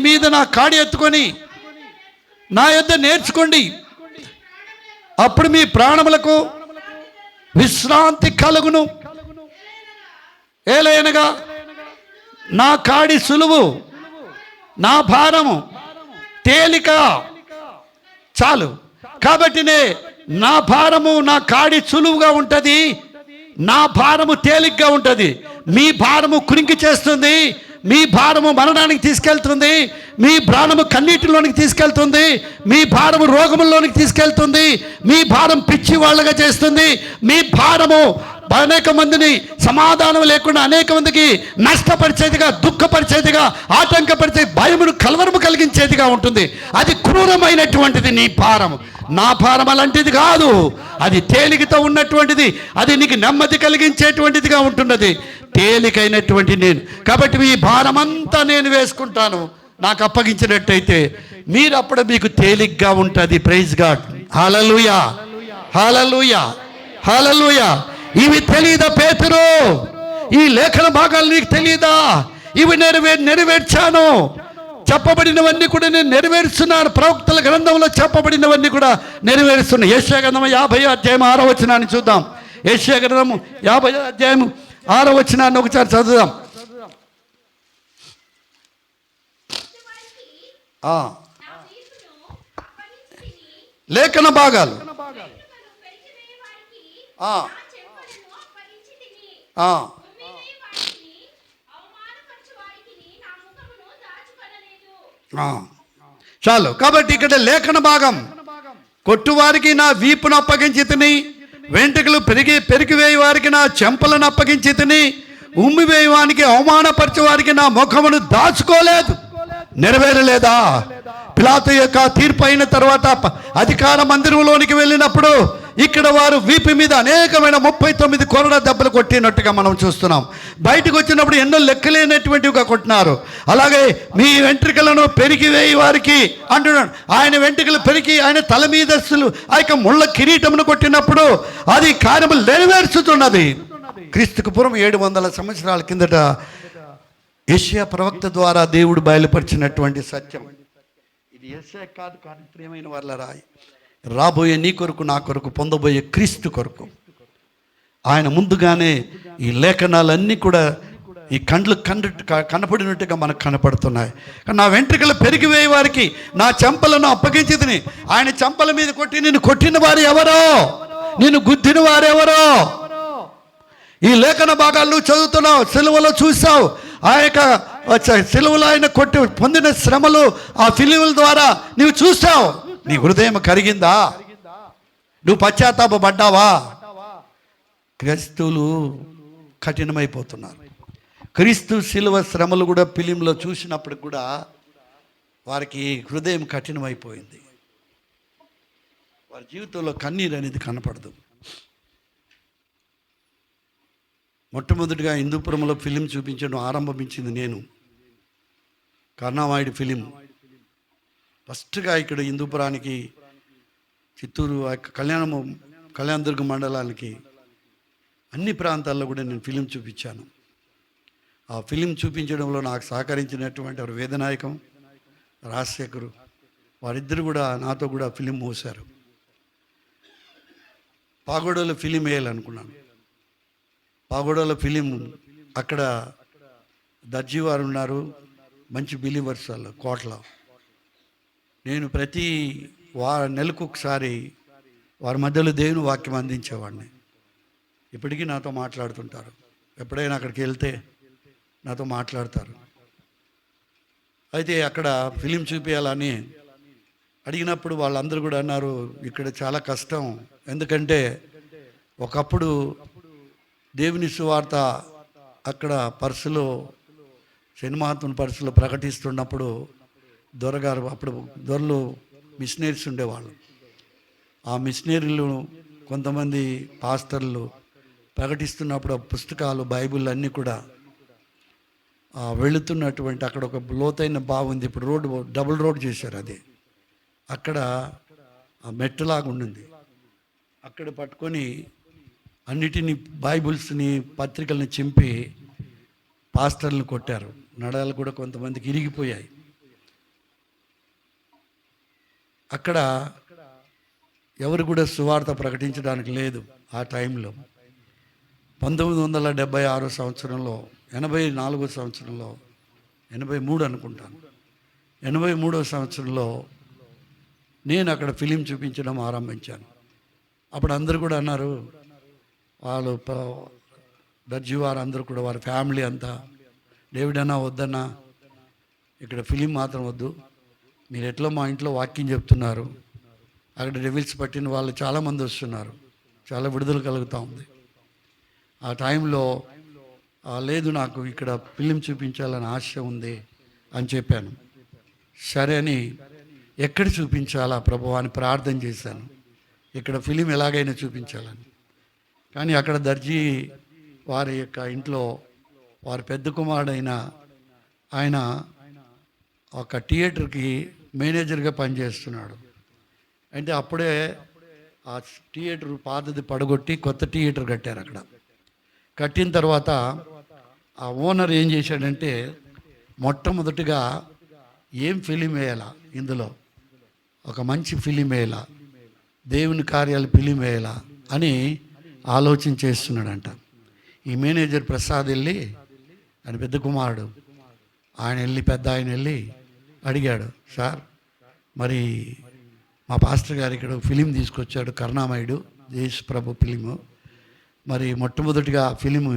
మీద నా కాడి ఎత్తుకొని నా యొద్ద నేర్చుకోండి, అప్పుడు మీ ప్రాణములకు విశ్రాంతి కలుగును. ఏలయనగా నా కాడి సులువు, నా భారము తేలిక. చాలు. కాబట్టినే నా భారము, నా కాడి సులువుగా ఉంటుంది, నా భారము తేలిగ్గా ఉంటుంది. మీ భారము కురింకి చేస్తుంది, మీ భారము మరణానికి తీసుకెళ్తుంది, మీ ప్రాణము కన్నీటిలోనికి తీసుకెళ్తుంది, మీ భారము రోగముల్లోనికి తీసుకెళ్తుంది, మీ భారం పిచ్చి వాళ్ళగా చేస్తుంది, మీ భారము అనేక మందిని సమాధానం లేకుండా అనేక మందికి నష్టపరిచేదిగా, దుఃఖపరిచేదిగా, ఆటంకపరిచే, భయమును, కలవరము కలిగించేదిగా ఉంటుంది. అది క్రూరమైనటువంటిది నీ భారం. నా భారం అలాంటిది కాదు, అది తేలికతో ఉన్నటువంటిది, అది నీకు నెమ్మది కలిగించేటువంటిదిగా ఉంటున్నది, తేలికైనటువంటి నేను. కాబట్టి మీ భారమంతా నేను వేసుకుంటాను, నాకు అప్పగించినట్టయితే మీరు అప్పుడు మీకు తేలిగ్గా ఉంటుంది. Praise God. Hallelujah, hallelujah, hallelujah. ఇవి తెలియదా పేతురు? ఈ లేఖన భాగాలు నీకు తెలియదా? ఇవి నెరవేర్చాను. చెప్పబడినవన్నీ కూడా నేను నెరవేరుస్తున్నాను. ప్రవక్తల గ్రంథంలో చెప్పబడినవన్నీ కూడా నెరవేరుస్తున్నాను. యెషయా గ్రంథం 50:6 చూద్దాం. యెషయా గ్రంథం 50:6 ఒకసారి చదువుదాం. లేఖన భాగాలు చాలు. కాబట్టి ఇక్కడ లేఖన భాగం, కొట్టువారికి నా వీపును అప్పగించి తిని, వెంట్రుకలు పెరిగివేయి వారికి నా చెంపలను అప్పగించి తిని, ఉమ్మివేయవానికి అవమానపరిచే వారికి నా ముఖమును దాచుకోలేదు. నెరవేరలేదా? పిలాతు యొక్క తీర్పు అయిన తర్వాత అధికార మందిరంలోనికి వెళ్ళినప్పుడు ఇక్కడ వారు వీపు మీద అనేకమైన 39 కొరడా దెబ్బలు కొట్టినట్టుగా మనం చూస్తున్నాం. బయటకు వచ్చినప్పుడు ఎన్నో లెక్కలేనటువంటివిగా కొట్టినారు. అలాగే మీ వెంట్రుకలను పెరిగివేయి వారికి అంటున్నాడు. ఆయన వెంట్రుకలు పెరిగి ఆయన తల మీద ఆ యొక్క ముళ్ళ కిరీటమును కొట్టినప్పుడు అది కార్యము నెరవేర్చుతున్నది. క్రీస్తుకు పూర్వం 700 సంవత్సరాల కిందట యెషయా ప్రవక్త ద్వారా దేవుడు బయలుపరిచినటువంటి సత్యం ఇది. యెషయా కాదు, కానీ ప్రియమైన వాళ్ళరా, రాబోయే నీ కొరకు, నా కొరకు, పొందబోయే క్రీస్తు కొరకు ఆయన ముందుగానే ఈ లేఖనాలన్నీ కూడా ఈ కండ్లు కనపడినట్టుగా మనకు కనపడుతున్నాయి. నా వెంట్రుకలు పెరిగివేయ వారికి నా చెంపలను అప్పగించి తిని, ఆయన చెంపల మీద కొట్టి నిన్ను కొట్టిన వారు ఎవరో, నిన్ను గుద్దిన వారెవరో? ఈ లేఖన భాగాలు చదువుతున్నావు, సిలువలో చూసావు. ఆ యొక్క సిలువలో ఆయన కొట్టి పొందిన శ్రమలు ఆ ఫిలిముల ద్వారా నీవు చూసావు. నీ హృదయం కరిగిందా? నువ్వు పశ్చాత్తాపడ్డావా? క్రైస్తవులు కఠినమైపోతున్నారు. క్రీస్తు శిలువ శ్రమలు కూడా ఫిలింలో చూసినప్పుడు కూడా వారికి హృదయం కఠినమైపోయింది. వారి జీవితంలో కన్నీరు అనేది కనపడదు. మొట్టమొదటిగా హిందూపురంలో ఫిలిం చూపించడం ఆరంభించింది నేను. కర్ణావాయుడు ఫిలిం ఫస్ట్గా ఇక్కడ హిందూపురానికి, చిత్తూరు, కళ్యాణదుర్గ మండలానికి, అన్ని ప్రాంతాల్లో కూడా నేను ఫిలిం చూపించాను. ఆ ఫిలిం చూపించడంలో నాకు సహకరించినటువంటి వారు వేదనాయకం, రాజశేఖరు, వారిద్దరు కూడా నాతో కూడా ఫిలిం మోసారు. పాగోడలో ఫిలిం వేయాలనుకున్నాను. పాగోడలో ఫిలిం అక్కడ దర్జీ వారు ఉన్నారు, మంచి బిలీవర్స్ వాళ్ళు కోట్ల. నేను ప్రతి నెలకు ఒకసారి వారి మధ్యలో దేవుని వాక్యం అందించేవాడిని. ఇప్పటికీ నాతో మాట్లాడుతుంటారు. ఎప్పుడైనా అక్కడికి వెళ్తే నాతో మాట్లాడతారు. అయితే అక్కడ ఫిలిం చూపించాలని అడిగినప్పుడు వాళ్ళందరూ కూడా అన్నారు, ఇక్కడ చాలా కష్టం, ఎందుకంటే ఒకప్పుడు దేవుని సువార్త అక్కడ పర్సులో శనిమహాత్ముని పర్సులో ప్రకటిస్తున్నప్పుడు దొరగారు, అప్పుడు దొరలు మిషనరీస్ ఉండేవాళ్ళు. ఆ మిషనరీలు కొంతమంది పాస్టర్లు ప్రకటిస్తున్నప్పుడు ఆ పుస్తకాలు బైబిల్ అన్నీ కూడా వెళుతున్నటువంటి అక్కడ ఒక లోతైన బాగుంది. ఇప్పుడు రోడ్డు డబుల్ రోడ్ చేశారు. అది అక్కడ ఆ మెట్టులాగా ఉండింది. అక్కడ పట్టుకొని అన్నిటినీ బైబిల్స్ని పత్రికల్ని చింపి పాస్టర్లను కొట్టారు. నడాలు కూడా కొంతమందికి ఇరిగిపోయాయి. అక్కడ ఎవరు కూడా సువార్త ప్రకటించడానికి లేదు. ఆ టైంలో 1976 సంవత్సరంలో 84 సంవత్సరంలో 83 అనుకుంటాను, 83వ సంవత్సరంలో నేను అక్కడ ఫిలిం చూపించడం ఆరంభించాను. అప్పుడు అందరూ కూడా అన్నారు, వాళ్ళు దర్జీ వారు అందరూ కూడా, వారి ఫ్యామిలీ అంతా, డేవిడ్ అన్నా వద్దన్నా ఇక్కడ ఫిలిం మాత్రం వద్దు, మీరు ఎట్లా మా ఇంట్లో వాక్యం చెప్తున్నారు, అక్కడ డెవిల్స్ పట్టిన వాళ్ళు చాలామంది వస్తున్నారు, చాలా విడుదల కలుగుతూ ఉంది. ఆ టైంలో లేదు, నాకు ఇక్కడ ఫిలిం చూపించాలని ఆశ ఉంది అని చెప్పాను. సరే అని ఎక్కడ చూపించాలా ప్రభువా అని ప్రార్థన చేశాను. ఇక్కడ ఫిలిం ఎలాగైనా చూపించాలని. కానీ అక్కడ దర్జీ వారి యొక్క ఇంట్లో వారి పెద్ద కుమారుడైన ఆయన ఒక థియేటర్కి మేనేజర్గా పనిచేస్తున్నాడు. అంటే అప్పుడే ఆ థియేటర్ పాతది పడగొట్టి కొత్త థియేటర్ కట్టారు. అక్కడ కట్టిన తర్వాత ఆ ఓనర్ ఏం చేశాడంటే, మొట్టమొదటిగా ఏం ఫిలిం వేయాలా, ఇందులో ఒక మంచి ఫిలిం వేయాలా, దేవుని కార్యాలు ఫిలిం వేయాలా అని ఆలోచన చేస్తున్నాడంట. ఈ మేనేజర్ ప్రసాద్ వెళ్ళి, ఆయన పెద్ద కుమారుడు, పెద్ద ఆయన వెళ్ళి అడిగాడు, సార్ మరి మా పాస్టర్ గారు ఇక్కడ ఫిలిం తీసుకొచ్చాడు, కరుణామయుడు యేసు ప్రభు ఫిలిము, మరి మొట్టమొదటిగా ఫిలిము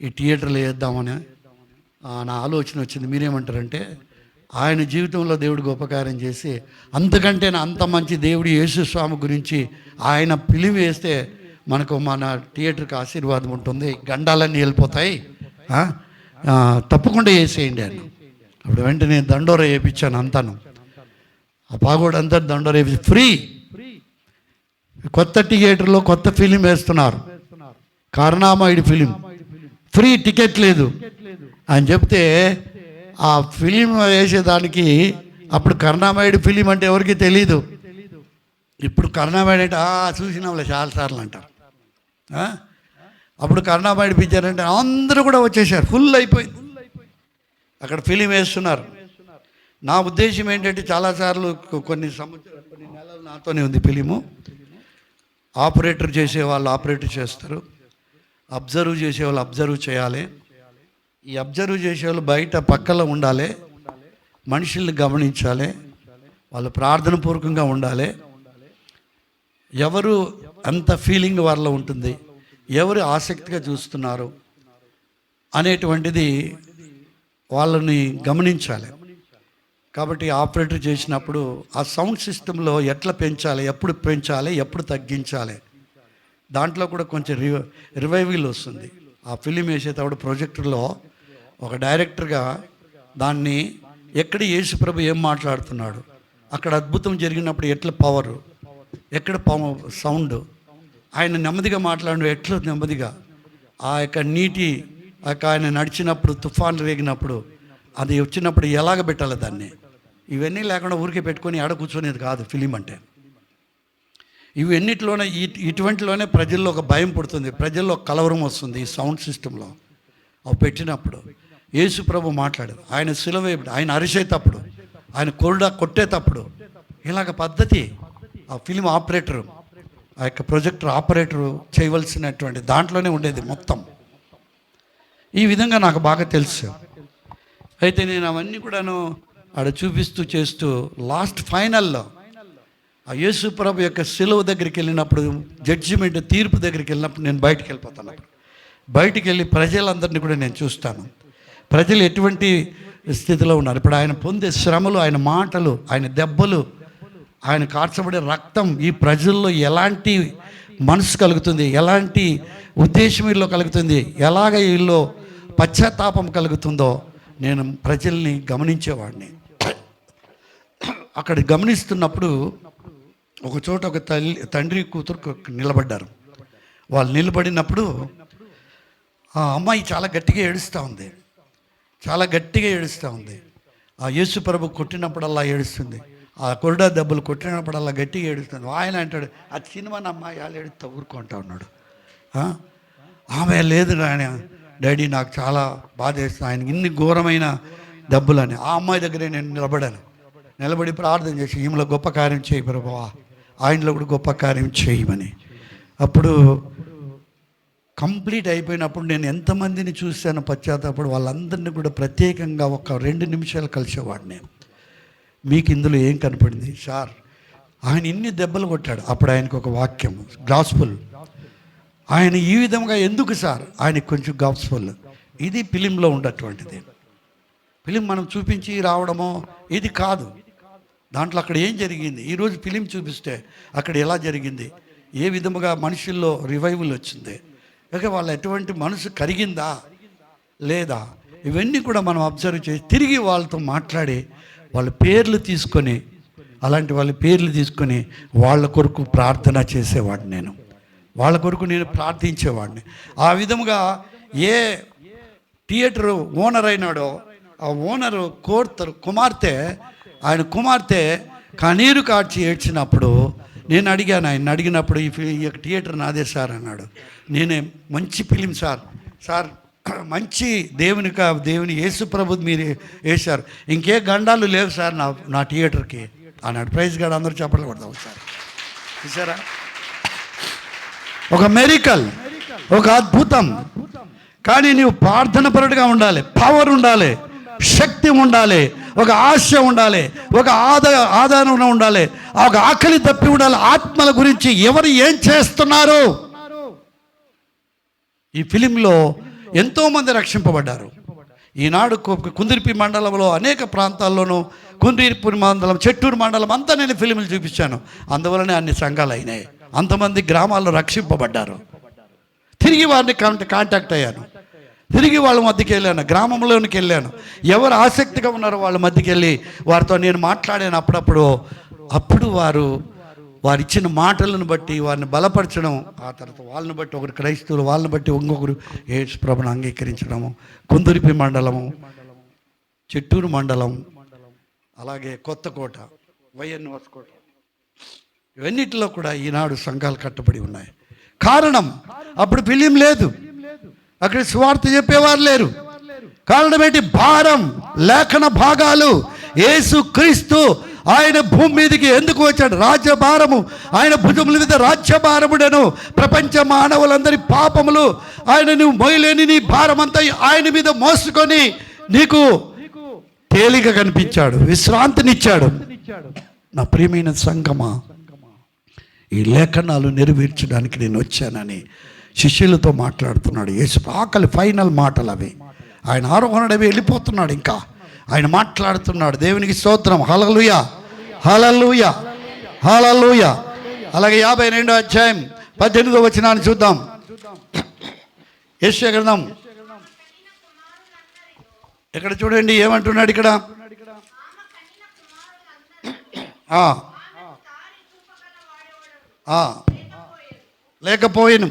ఈ థియేటర్లో వేద్దామని నా ఆలోచన వచ్చింది, మీరేమంటారంటే, ఆయన జీవితంలో దేవుడికి ఉపకారం చేసి అంతకంటే అంత మంచి దేవుడు యేసు స్వామి గురించి ఆయన ఫిలిం వేస్తే మనకు మన థియేటర్కి ఆశీర్వాదం ఉంటుంది, గండాలన్నీ వెళ్ళిపోతాయి, తప్పకుండా వేసేయండి అని. అప్పుడు వెంటనే దండోర వేయించాను అంతాను, ఆ పాగోడు అంతా దండోర వేసి ఫ్రీ, కొత్త థియేటర్లో కొత్త ఫిలిం వేస్తున్నారు, కరుణామయుడి ఫిలిం, ఫ్రీ, టికెట్ లేదు అని చెప్తే ఆ ఫిలిం వేసేదానికి, అప్పుడు కరుణామయుడి ఫిలిం అంటే ఎవరికి తెలీదు. ఇప్పుడు కరుణామయుడు అంటే చూసినాంలే చాలాసార్లు అంటారు. అప్పుడు కరుణామయుడి పిక్చర్ అంటే అందరూ కూడా వచ్చేసారు, ఫుల్ అయిపోయింది. అక్కడ ఫిలిం వేస్తున్నారు. నా ఉద్దేశం ఏంటంటే, చాలాసార్లు కొన్ని సంవత్సరాలు, కొన్ని నెలలు నాతోనే ఉంది ఫిలిము. ఆపరేటర్ చేసేవాళ్ళు ఆపరేటర్ చేస్తారు, అబ్జర్వ్ చేసేవాళ్ళు అబ్జర్వ్ చేయాలి. ఈ అబ్జర్వ్ చేసేవాళ్ళు బయట పక్కలో ఉండాలి, మనుషుల్ని గమనించాలి, వాళ్ళు ప్రార్థన పూర్వకంగా ఉండాలి. ఎవరు అంత ఫీలింగ్ వాళ్ళలో ఉంటుంది, ఎవరు ఆసక్తిగా చూస్తున్నారు అనేటువంటిది వాళ్ళని గమనించాలి. కాబట్టి ఆపరేటర్ చేసినప్పుడు ఆ సౌండ్ సిస్టంలో ఎట్లా పెంచాలి, ఎప్పుడు పెంచాలి, ఎప్పుడు తగ్గించాలి, దాంట్లో కూడా కొంచెం రివైవల్ వస్తుంది. ఆ ఫిలిం వేసేటప్పుడు ప్రొజెక్టర్లో ఒక డైరెక్టర్గా దాన్ని ఎక్కడ యేసుప్రభు ఏం మాట్లాడుతున్నాడు, అక్కడ అద్భుతం జరిగినప్పుడు ఎట్లా పవరు, ఎక్కడ సౌండ్, ఆయన నెమ్మదిగా మాట్లాడు ఎట్లా నెమ్మదిగా, ఆ యొక్క నీటి ఆయన నడిచినప్పుడు, తుఫాన్లు రేగినప్పుడు, అది వచ్చినప్పుడు ఎలాగ పెట్టాలి దాన్ని, ఇవన్నీ లేకుండా ఊరికే పెట్టుకొని ఆడ కూర్చొనేది కాదు ఫిలిం అంటే. ఇవన్నిటిలోనే ఇటువంటిలోనే ప్రజల్లో ఒక భయం పుడుతుంది, ప్రజల్లో ఒక కలవరం వస్తుంది. ఈ సౌండ్ సిస్టంలో అవి పెట్టినప్పుడు యేసు ప్రభు మాట్లాడదు, ఆయన సిలువ, ఆయన అరిచేటప్పుడు, ఆయన కొట్టేటప్పుడు ఇలాగ పద్ధతి ఆ ఫిలిం ఆపరేటరు, ఆ యొక్క ప్రొజెక్టర్ ఆపరేటరు చేయవలసినటువంటి దాంట్లోనే ఉండేది మొత్తం. ఈ విధంగా నాకు బాగా తెలుసు. అయితే నేను అవన్నీ కూడాను ఆడ చూపిస్తూ చేస్తూ లాస్ట్ ఫైనల్లో ఆ యేసు ప్రభు యొక్క సిలువ దగ్గరికి వెళ్ళినప్పుడు, జడ్జిమెంట్ తీర్పు దగ్గరికి వెళ్ళినప్పుడు నేను బయటికి వెళ్ళిపోతాను. బయటికి వెళ్ళి ప్రజలందరినీ కూడా నేను చూస్తాను. ప్రజలు ఎటువంటి స్థితిలో ఉన్నారు. ఇప్పుడు ఆయన పొందే శ్రమలు, ఆయన మాటలు, ఆయన దెబ్బలు, ఆయన కార్చబడే రక్తం ఈ ప్రజల్లో ఎలాంటి మనసు కలుగుతుంది, ఎలాంటి ఉద్దేశం వీళ్ళు కలుగుతుంది, ఎలాగ వీళ్ళు పశ్చాత్తాపం కలుగుతుందో నేను ప్రజల్ని గమనించేవాడిని. అక్కడ గమనిస్తున్నప్పుడు ఒక చోట ఒక తండ్రి కూతురు నిలబడ్డారు. వాళ్ళు నిలబడినప్పుడు ఆ అమ్మాయి చాలా గట్టిగా ఏడుస్తూ ఉంది, చాలా గట్టిగా ఏడుస్తూ ఉంది. ఆ యేసు ప్రభు కొట్టినప్పుడల్లా ఏడుస్తుంది, ఆ కొరడా దెబ్బలు కొట్టినప్పుడల్లా గట్టిగా ఏడుస్తుంది. ఆయన అంటాడు, ఆ సినిమాని అమ్మాయి వాళ్ళు ఏడుస్తూ ఊరుకుంటా ఉన్నాడు. ఆమె లేదు ఆయన డాడీ నాకు చాలా బాధ వేస్తుంది, ఆయన ఇన్ని ఘోరమైన దెబ్బలని. ఆ అమ్మాయి దగ్గరే నేను నిలబడి ప్రార్థన చేసి ఈమెలో గొప్ప కార్యం చేయి ప్రభువా, ఆయనలో కూడా గొప్ప కార్యం చేయమని. అప్పుడు కంప్లీట్ అయిపోయినప్పుడు నేను ఎంతమందిని చూశాను పశ్చాత్తాపడు, వాళ్ళందరినీ కూడా ప్రత్యేకంగా ఒక 2 నిమిషాలు కలిసేవాడిని. మీకు ఇందులో ఏం కనపడింది సార్? ఆయన ఇన్ని దెబ్బలు కొట్టాడు. అప్పుడు ఆయనకు ఒక వాక్యం, గాస్పుల్. ఆయన ఈ విధంగా ఎందుకు సార్? ఆయనకు కొంచెం గాస్పుల్. ఇది ఫిలింలో ఉండటువంటిది. ఫిలిం మనం చూపించి రావడమో ఇది కాదు. దాంట్లో అక్కడ ఏం జరిగింది, ఈరోజు ఫిలిం చూపిస్తే అక్కడ ఎలా జరిగింది, ఏ విధముగా మనుషుల్లో రివైవల్ వచ్చింది, ఇక వాళ్ళ ఎటువంటి మనసు కరిగిందా లేదా, ఇవన్నీ కూడా మనం అబ్జర్వ్ చేసి తిరిగి వాళ్ళతో మాట్లాడి వాళ్ళ పేర్లు తీసుకొని, అలాంటి వాళ్ళ పేర్లు తీసుకొని వాళ్ళ కొరకు ప్రార్థన చేసేవాడిని. నేను వాళ్ళ కొరకు నేను ప్రార్థించేవాడిని. ఆ విధముగా ఏ థియేటర్ ఓనర్ అయినాడో ఆ ఓనరు కుమార్తె, ఆయన కుమార్తె కన్నీరు కార్చి ఏడ్చినప్పుడు నేను అడిగాను, ఆయన అడిగినప్పుడు ఈ థియేటర్ నాదే సార్ అన్నాడు. నేనే మంచి ఫిలిం సార్ మంచి దేవుని యేసు ప్రభు మీరు వేశారు, ఇంకే గండాలు లేవు సార్ నా థియేటర్కి అన్నాడు. ప్రైజ్ గాడు అందరూ చెప్పలు కొడతాం సార్. చూసారా, ఒక మెరికల్, ఒక అద్భుతం. కానీ నీవు ప్రార్థనపరుడుగా ఉండాలి, పవర్ ఉండాలి, శక్తి ఉండాలి, ఒక ఆశ ఉండాలి, ఒక ఆధారం ఉండాలి, ఒక ఆకలి తప్పి ఉండాలి. ఆత్మల గురించి ఎవరు ఏం చేస్తున్నారు? ఈ ఫిలింలో ఎంతోమంది రక్షింపబడ్డారు. ఈనాడు కుందిరిపి మండలంలో అనేక ప్రాంతాల్లోనూ, కుందిరిపి మండలం, చెట్టూరు మండలం అంతా నేను ఫిలింలు చూపించాను. అందువలనే అన్ని సంఘాలు అయినాయి, అంతమంది గ్రామాల్లో రక్షింపబడ్డారు. తిరిగి వారిని కాంటాక్ట్ అయ్యాను, తిరిగి వాళ్ళ మధ్యకి వెళ్ళాను, గ్రామంలోనికి వెళ్ళాను. ఎవరు ఆసక్తిగా ఉన్నారో వాళ్ళ మధ్యకి వెళ్ళి వారితో నేను మాట్లాడాను. అప్పుడు వారు ఇచ్చిన మాటలను బట్టి వారిని బలపరచడం, ఆ తర్వాత వాళ్ళని బట్టి ఒకరు క్రైస్తవులు, వాళ్ళని బట్టి ఇంకొకరు యేసు ప్రభువును అంగీకరించడము. కుందురిపి మండలము, చెట్టూరు మండలం, అలాగే కొత్తకోట, వైఎన్ఎస్ కోట, ఇవన్నిటిలో కూడా ఈనాడు సంఘాలు కట్టబడి ఉన్నాయి. కారణం అప్పుడు ఫిలిం లేదు, అక్కడ సువార్త చెప్పేవారు లేరు. కారణం ఏంటి? భారం, లేఖన భాగాలు. యేసు క్రీస్తు ఆయన భూమి మీదకి ఎందుకు వచ్చాడు? రాజ్యభారము, ఆయన భుజముల మీద రాజ్యభారముడను. ప్రపంచ మానవులందరి పాపములు ఆయన నువ్వు మోయలేని నీ భారం అంతా ఆయన మీద మోసుకొని నీకు తేలిక కనిపించాడు, విశ్రాంతినిచ్చాడు. నా ప్రియమైన సంగమా, ఈ లేఖనాలు నెరవేర్చడానికి నేను వచ్చానని శిష్యులతో మాట్లాడుతున్నాడు యేసు. ఆకలి ఫైనల్ మాటలు అవి. ఆయన ఆరోహణడవి వెళ్ళిపోతున్నాడు, ఇంకా ఆయన మాట్లాడుతున్నాడు. దేవునికి స్తోత్రం. హల్లెలూయా, హల్లెలూయా, హల్లెలూయా. అలాగే 52వ అధ్యాయం 18వ వచనాన్ని చూద్దాం. యెషయా గ్రంథం ఇక్కడ చూడండి ఏమంటున్నాడు ఇక్కడ. లేకపోయిను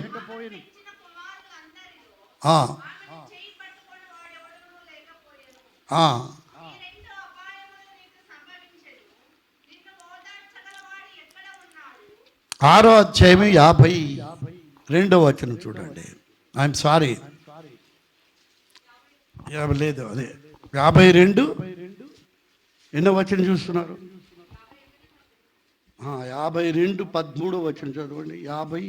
ఆరో అధ్యాయం 52వ వచనం చూడండి. ఐఎమ్ సారీ, లేదు, అదే 52 ఎన్నో వచనం చూస్తున్నారు? 52:13 వచనం చదవండి. 50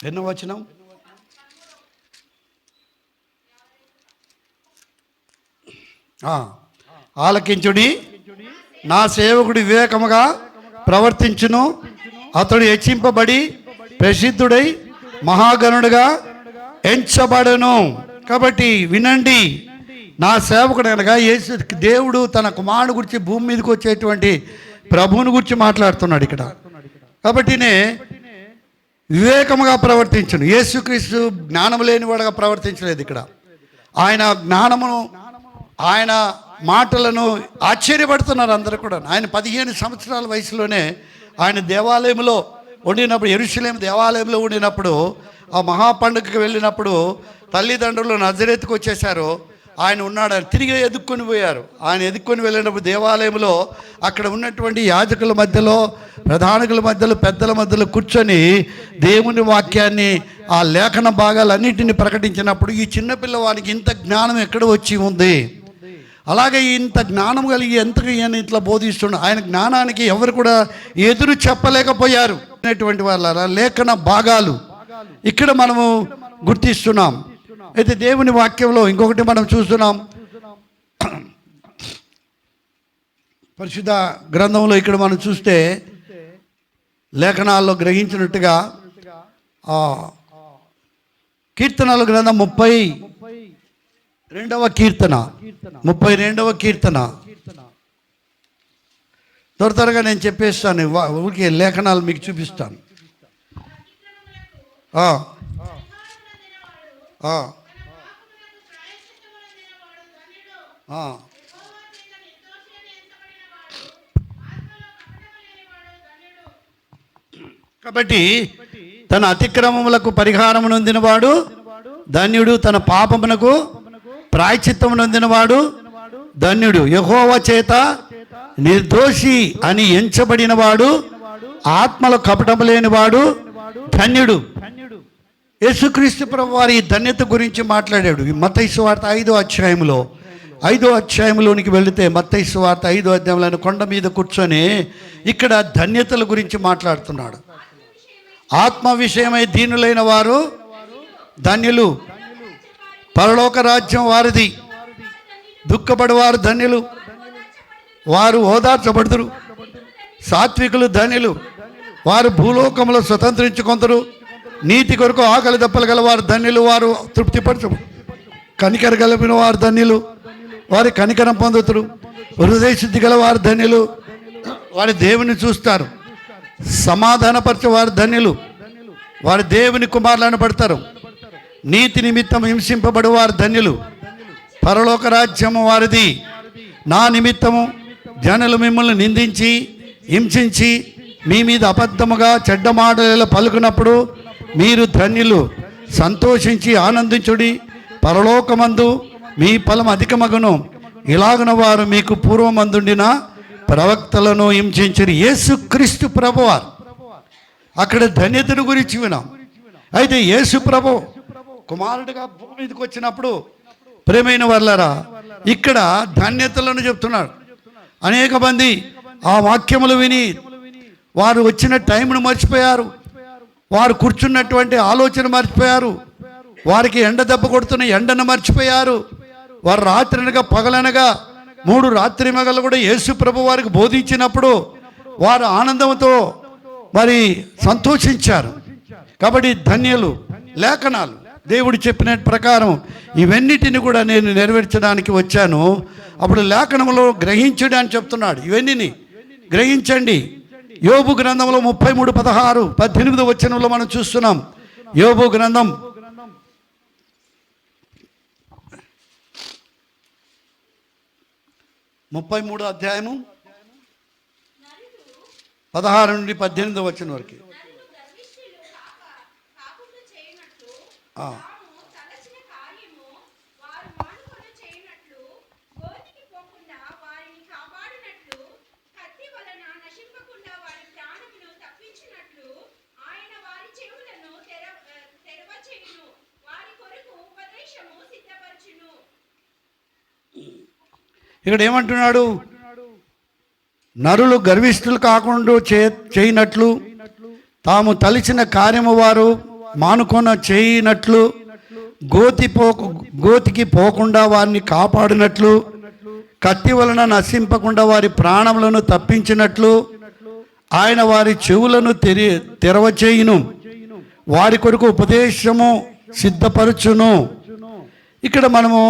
ఎన్నో వచనం? ఆలకించుడి, నా సేవకుడి వివేకముగా ప్రవర్తించును, అతడు హెచ్చింపబడి ప్రసిద్ధుడై మహాగణుడుగా ఎంచబడను. కాబట్టి వినండి, నా సేవకుడు అనగా యేసు దేవుడు తన కుమారుడు గురించి భూమి మీదకి వచ్చేటువంటి ప్రభువుని గురించి మాట్లాడుతున్నాడు ఇక్కడ. కాబట్టినే వివేకముగా ప్రవర్తించును. యేసుక్రీస్తు జ్ఞానము లేనివాడుగా ప్రవర్తించలేదు. ఇక్కడ ఆయన జ్ఞానమును, ఆయన మాటలను ఆశ్చర్యపడుతున్నారు అందరూ కూడా. ఆయన 15 సంవత్సరాల వయసులోనే ఆయన దేవాలయంలో ఉండినప్పుడు, యెరూషలేము దేవాలయంలో ఉండినప్పుడు, ఆ మహాపండుగకి వెళ్ళినప్పుడు తల్లిదండ్రులు నజరేతుకు వచ్చేసారు. ఆయన ఉన్నాడు, తిరిగి ఎదుక్కొని పోయారు. ఆయన ఎదుక్కొని వెళ్ళినప్పుడు దేవాలయంలో అక్కడ ఉన్నటువంటి యాజకుల మధ్యలో, ప్రధానికుల మధ్యలో, పెద్దల మధ్యలో కూర్చొని దేవుని వాక్యాన్ని, ఆ లేఖన భాగాలన్నింటినీ ప్రకటించినప్పుడు ఈ చిన్నపిల్లవానికి ఇంత జ్ఞానం ఎక్కడ వచ్చి ఉంది, అలాగే ఇంత జ్ఞానం కలిగి ఎంతగా ఈయన ఇట్లా బోధిస్తున్నాడు. ఆయన జ్ఞానానికి ఎవరు కూడా ఎదురు చెప్పలేకపోయారు. అనేటువంటి వాళ్ళ లేఖన భాగాలు ఇక్కడ మనము గుర్తిస్తున్నాం. అయితే దేవుని వాక్యంలో ఇంకొకటి మనం చూస్తున్నాం. పరిశుద్ధ గ్రంథంలో ఇక్కడ మనం చూస్తే లేఖనాల్లో గ్రహించినట్టుగా కీర్తనల గ్రంథం 32వ కీర్తన, 32వ కీర్తన. త్వరగా నేను చెప్పేస్తాను, ఊరికే లేఖనాలు మీకు చూపిస్తాను. కాబట్టి తన అతిక్రమములకు పరిహారము నొందినవాడు ధన్యుడు, తన పాపమునకు ప్రాయశ్చిత్తము నొందినవాడు ధన్యుడు. యెహోవా చేత నిర్దోషి అని ఎంచబడినవాడు, ఆత్మలో కపటము లేనివాడు ధన్యుడు. యేసుక్రీస్తు ప్రభు వారి ధన్యత గురించి మాట్లాడాడు. మత్తయి సువార్త 5వ అధ్యాయంలో, 5వ అధ్యాయంలోనికి వెళితే మత్తయి సువార్త 5వ అధ్యాయంలో కొండ మీద కూర్చొని ఇక్కడ ధన్యతల గురించి మాట్లాడుతున్నాడు. ఆత్మ విషయమై దీనులైన వారు ధన్యులు, పరలోక రాజ్యం వారిది. దుఃఖపడేవారు ధన్యులు, వారు ఓదార్చబడుదురు. సాత్వికులు ధన్యులు, వారు భూలోకంలో స్వతంత్రించుకొందరు. నీతి కొరకు ఆకలి దప్పలు గల వారు ధన్యులు, వారు తృప్తిపరచు. కనికర కలిపిన వారు ధన్యులు, వారి కనికరం పొందుతారు. హృదయ శుద్ధి గల వారు ధన్యులు, వారి దేవుని చూస్తారు. సమాధానపరచే వారు ధన్యులు, వారి దేవుని కుమారులను పడతారు. నీతి నిమిత్తం హింసింపబడి వారు ధన్యులు, పరలోక రాజ్యము వారిది. నా నిమిత్తము జనులు మిమ్మల్ని నిందించి హింసించి మీ మీద అబద్ధముగా చెడ్డ మాటలు పలుకున్నప్పుడు మీరు ధన్యులు. సంతోషించి ఆనందించుడి, పరలోకమందు మీ ఫలం అధికమగును. ఇలాగున వారు మీకు పూర్వమందుండిన ప్రవక్తలను హింసించరు. యేసుక్రీస్తు ప్రభువారు అక్కడ ధన్యతను గురించి వినాం. అయితే యేసు ప్రభు కుమారుడిగా భూమి మీదకి వచ్చినప్పుడు ప్రేమైన వాళ్ళరా ఇక్కడ ధన్యతలను చెప్తున్నాడు. అనేక మంది ఆ వాక్యములు విని వారు వచ్చిన టైంను మర్చిపోయారు, వారు కూర్చున్నటువంటి ఆలోచన మర్చిపోయారు, వారికి ఎండ దెబ్బ కొడుతున్న ఎండను మర్చిపోయారు. వారు రాత్రినగా పగలనగా 3 రాత్రి మగలు కూడా యేసు ప్రభు వారికి బోధించినప్పుడు వారు ఆనందంతో మరి సంతోషించారు. కాబట్టి ధన్యులు. లేఖనాలు దేవుడు చెప్పిన ప్రకారం ఇవన్నిటిని కూడా నేను నెరవేర్చడానికి వచ్చాను. అప్పుడు లేఖనంలో గ్రహించడం అని చెప్తున్నాడు. ఇవన్నీ గ్రహించండి. యోబు గ్రంథంలో 33:16, 18 వచనంలో మనం చూస్తున్నాం. యోబు గ్రంథం 33వ అధ్యాయము 16 నుండి 18 వచనం వరకు. ఇక్కడ ఏమంటున్నాడు? నరులు గర్విష్ఠులు కాకుండా చేయనట్లు, తాము తలిచిన కార్యము వారు మానుకొన చేయనట్లు, గోతికి పోకుండా వారిని కాపాడినట్లు, కత్తి వలన నశింపకుండా వారి ప్రాణములను తప్పించినట్లు, ఆయన వారి చెవులను తెరవచేయును, వారి కొరకు ఉపదేశము సిద్ధపరచును. ఇక్కడ మనము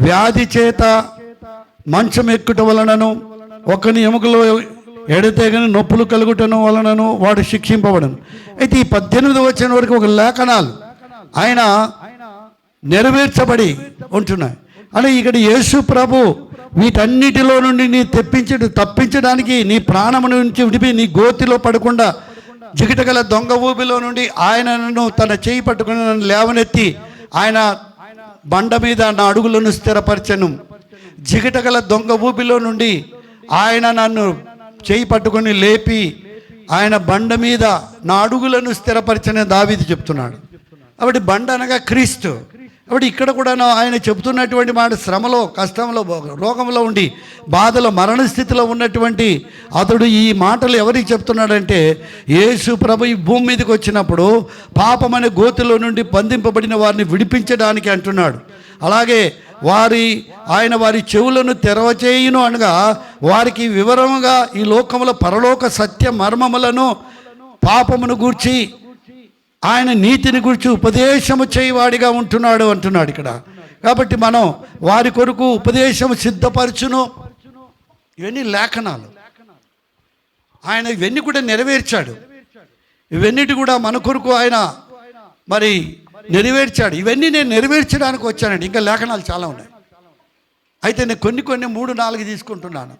వ్యాధి చేత మంచం ఎక్కుట వలనను, ఒకని ఎముకలో ఎడతెగని నొప్పులు కలుగుటను వలనను వాడు శిక్షింపబడను. అయితే ఈ 18 వచ్చిన వరకు ఒక లేఖనాలు ఆయన నెరవేర్చబడి ఉంటున్నాయి. అని ఇక్కడ యేసు ప్రభు వీటన్నిటిలో నుండి నీ తప్పించడానికి, నీ ప్రాణము నుంచి విడిపి నీ గోతిలో పడకుండా జిగిటగల దొంగ ఊబిలో నుండి ఆయనను తన చేయి పట్టుకుని నన్ను లేవనెత్తి ఆయన బండ మీద నా అడుగులను స్థిరపరచను. జిగిటగల దొంగ ఊబిలో నుండి ఆయన నన్ను చేయి పట్టుకొని లేపి ఆయన బండ మీద నా అడుగులను స్థిరపరచని దావీదు చెప్తున్నాడు. కాబట్టి బండ అనగా క్రీస్తు. కాబట్టి ఇక్కడ కూడా ఆయన చెబుతున్నటువంటి మాట, శ్రమలో, కష్టంలో, రోగంలో ఉండి బాధలో, మరణ స్థితిలో ఉన్నటువంటి అతడు ఈ మాటలు ఎవరికి చెప్తున్నాడంటే, యేసు ప్రభు ఈ భూమి మీదకి వచ్చినప్పుడు పాపమనే గోతిలో నుండి బంధింపబడిన వారిని విడిపించడానికి అంటున్నాడు. అలాగే ఆయన వారి చెవులను తెరవచేయును అనగా వారికి వివరముగా ఈ లోకములో పరలోక సత్య మర్మములను, పాపమును గూర్చి, ఆయన నీతిని గురించి ఉపదేశము చేయవాడిగా ఉంటున్నాడు అంటున్నాడు ఇక్కడ. కాబట్టి మనం వారి కొరకు ఉపదేశము సిద్ధపరచును. ఇవన్నీ లేఖనాలు. ఆయన ఇవన్నీ కూడా నెరవేర్చాడు. ఇవన్నిటి కూడా మన కొరకు ఆయన మరి నెరవేర్చాడు. ఇవన్నీ నేను నెరవేర్చడానికి వచ్చానండి. ఇంకా లేఖనాలు చాలా ఉన్నాయి. అయితే నేను కొన్ని 3-4 తీసుకుంటున్నాను.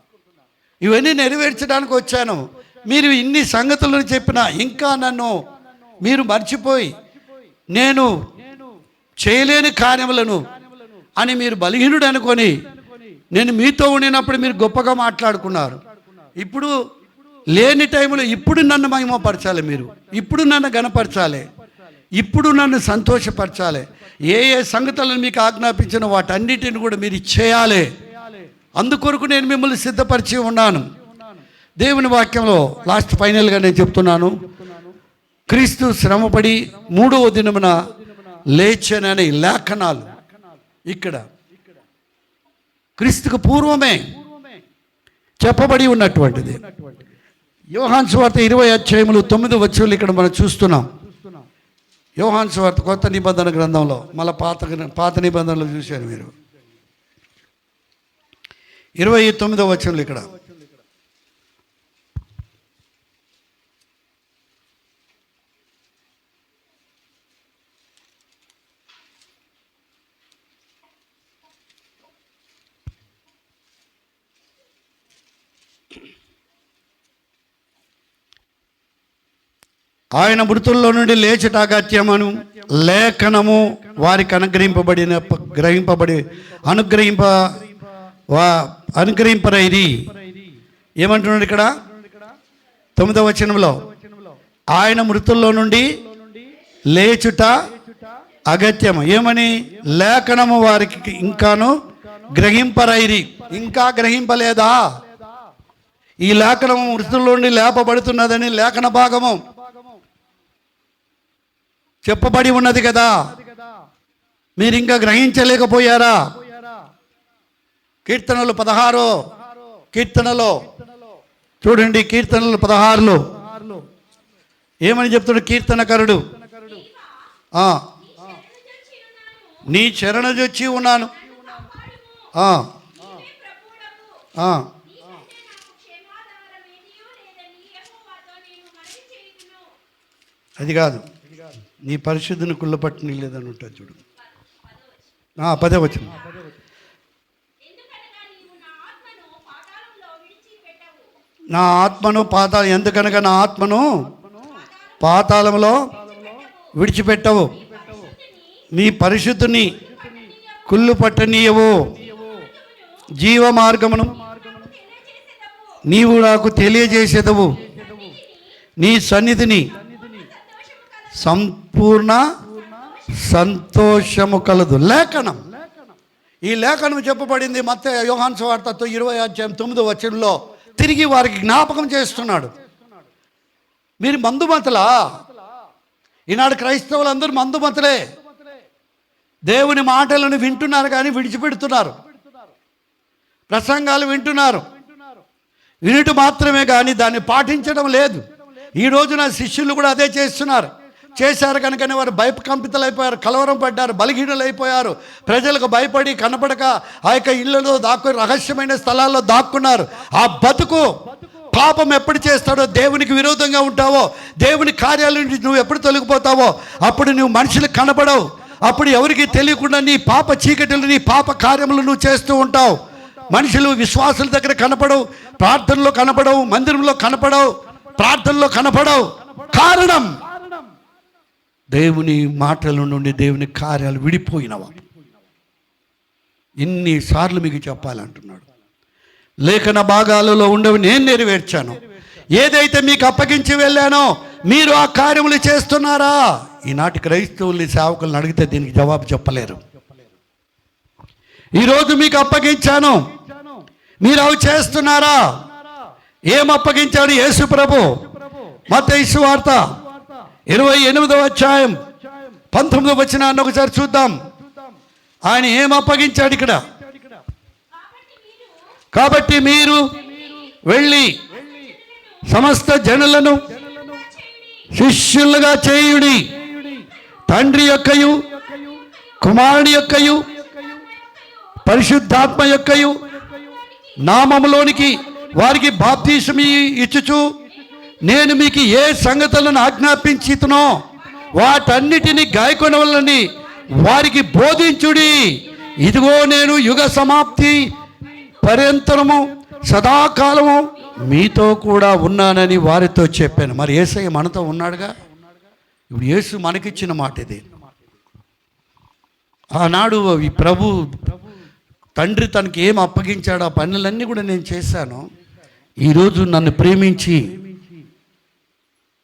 ఇవన్నీ నెరవేర్చడానికి వచ్చాను. మీరు ఇన్ని సంగతులను చెప్పినా ఇంకా నన్ను మీరు మర్చిపోయి, నేను చేయలేని కార్యములను అని మీరు బలహీనుడు అనుకొని నేను మీతో ఉండినప్పుడు మీరు గొప్పగా మాట్లాడుకున్నారు. ఇప్పుడు లేని టైంలో ఇప్పుడు నన్ను మహిమపరచాలి, మీరు ఇప్పుడు నన్ను గణపరచాలి, ఇప్పుడు నన్ను సంతోషపరచాలి. ఏ సంగతులను మీకు ఆజ్ఞాపించిన వాటన్నిటిని కూడా మీరు చేయాలి. అందుకొరకు నేను మిమ్మల్ని సిద్ధపరిచి ఉన్నాను. దేవుని వాక్యంలో లాస్ట్ ఫైనల్గా నేను చెప్తున్నాను, క్రీస్తు శ్రమపడి 3వ దినమున లేచెనని లేఖనాలు ఇక్కడ క్రీస్తుకు పూర్వమే చెప్పబడి ఉన్నటువంటిది. యోహాను సువార్త 20:9 ఇక్కడ మనం చూస్తున్నాం. యోహాను సువార్త కొత్త నిబంధన గ్రంథంలో, మళ్ళీ పాత నిబంధనలు చూశారు మీరు. 29 ఇక్కడ ఆయన మృతుల్లో నుండి లేచుట అగత్యమను లేఖనము వారికి అనుగ్రహింపరైది. ఏమంటున్నాడు ఇక్కడ 9వ వచనంలో, ఆయన మృతుల్లో నుండి లేచుట అగత్యము. ఏమని? లేఖనము వారికి ఇంకాను గ్రహింపరైరి. ఇంకా గ్రహింపలేదా? ఈ లేఖనము మృతుల్లో నుండి లేపబడుతున్నదని లేఖన భాగము చెప్పబడి ఉన్నది కదా, మీరు ఇంకా గ్రహించలేకపోయారా? కీర్తనలు 16 కీర్తనలో చూడండి, కీర్తనలు 16లో ఏమని చెప్తున్నాడు కీర్తనకరుడు? నీ శరణుజొచ్చి ఉన్నాను. అది కాదు, నీ పరిశుద్ధిని కుళ్ళపట్టు నీలేదని ఉంటుంది చూడు. 10వ వచనం, నా ఆత్మను ఎందుకనగా నా ఆత్మను పాతాళంలో విడిచిపెట్టవు, నీ పరిశుద్ధిని కుళ్ళు పట్టనీయవు, జీవ మార్గమును నీవు నాకు తెలియజేసేదవు, నీ సన్నిధిని సంపూర్ణ సంతోషము కలదు. లేఖనం, ఈ లేఖనం చెప్పబడింది మత్తయి యోహాను సువార్త 20:9 తిరిగి వారికి జ్ఞాపకం చేస్తున్నాడు. మీరు మందుమతలా? ఈనాడు క్రైస్తవులందరూ మందుమతలే. దేవుని మాటలను వింటున్నారు కానీ విడిచిపెడుతున్నారు. ప్రసంగాలు వింటున్నారు, వినుట మాత్రమే కానీ దాన్ని పాటించడం లేదు. ఈరోజు నా శిష్యులు కూడా అదే చేశారు కనుకనే వారు భయకంపితులైపోయారు, కలవరం పడ్డారు, బలహీనులు అయిపోయారు. ప్రజలకు భయపడి కనపడక ఆ యొక్క ఇళ్లలో దాక్కుని రహస్యమైన స్థలాల్లో దాక్కున్నారు. ఆ బతుకు పాపం ఎప్పుడు చేస్తాడో, దేవునికి విరోధంగా ఉంటావో, దేవుని కార్యాల నుంచి నువ్వు ఎప్పుడు తొలగిపోతావో అప్పుడు నువ్వు మనుషులకు కనపడవు. అప్పుడు ఎవరికి తెలియకుండా నీ పాప చీకటిలు, నీ పాప కార్యములు నువ్వు చేస్తూ ఉంటావు. మనుషులు విశ్వాసుల దగ్గర కనపడవు, ప్రార్థనలో కనపడవు, మందిరంలో కనపడవు, ప్రార్థనలో కనపడవు. కారణం దేవుని మాటల నుండి దేవుని కార్యాలు విడిపోయినవా. ఇన్నిసార్లు మీకు చెప్పాలంటున్నాడు. లేఖన భాగాలలో ఉండవి నేను నెరవేర్చాను. ఏదైతే మీకు అప్పగించి వెళ్ళానో మీరు ఆ కార్యములు చేస్తున్నారా? ఈనాటి క్రైస్తవుల్ని సేవకులను అడిగితే దీనికి జవాబు చెప్పలేరు. ఈరోజు మీకు అప్పగించాను, మీరు అవి చేస్తున్నారా? ఏం అప్పగించాడు యేసు ప్రభు? మత్తయి సువార్త 28వ అధ్యాయం 19వ వచనాన్ని ఒకసారి చూద్దాం. ఆయన ఏం అప్పగించాడు ఇక్కడ? కాబట్టి మీరు వెళ్ళి సమస్త జనులను శిష్యులుగా చేయుడి, తండ్రి యొక్కయు కుమారుని యొక్కయు పరిశుద్ధాత్మ యొక్కయు నామములోనికి వారికి బాప్తిస్మం ఇచ్చుచు నేను మీకు ఏ సంగతులను ఆజ్ఞాపించితునో వాటన్నిటిని గాయకొనవలని వారికి బోధించుడి. ఇదిగో నేను యుగ సమాప్తి పర్యంతరము సదాకాలము మీతో కూడా ఉన్నానని వారితో చెప్పాను. మరి యేసయ్య మనతో ఉన్నాడుగా. ఇప్పుడు యేసు మనకిచ్చిన మాట ఇది. ఆనాడు ఈ ప్రభు తండ్రి తనకి ఏం అప్పగించాడో ఆ పనులన్నీ కూడా నేను చేశాను. ఈరోజు నన్ను ప్రేమించి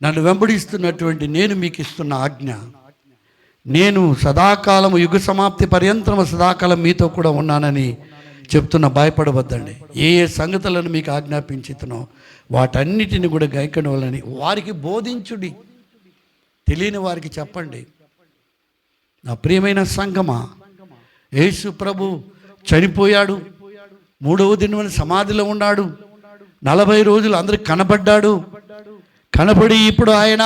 నన్ను వెంబడిస్తున్నటువంటి నేను మీకు ఇస్తున్న ఆజ్ఞ, నేను సదాకాలం యుగ సమాప్తి పర్యంతరం సదాకాలం మీతో కూడా ఉన్నానని చెప్తున్న. భయపడవద్దండి. ఏ ఏ సంగతులను మీకు ఆజ్ఞాపించుతున్నో వాటన్నిటిని కూడా గైకొనవలని వారికి బోధించుడి. తెలియని వారికి చెప్పండి. నా ప్రియమైన సంగమా, యేసు ప్రభు చనిపోయాడు, 3వ దినమున సమాధిలో ఉన్నాడు, 40 రోజులు అందరికి కనబడ్డాడు. కనబడి ఇప్పుడు ఆయన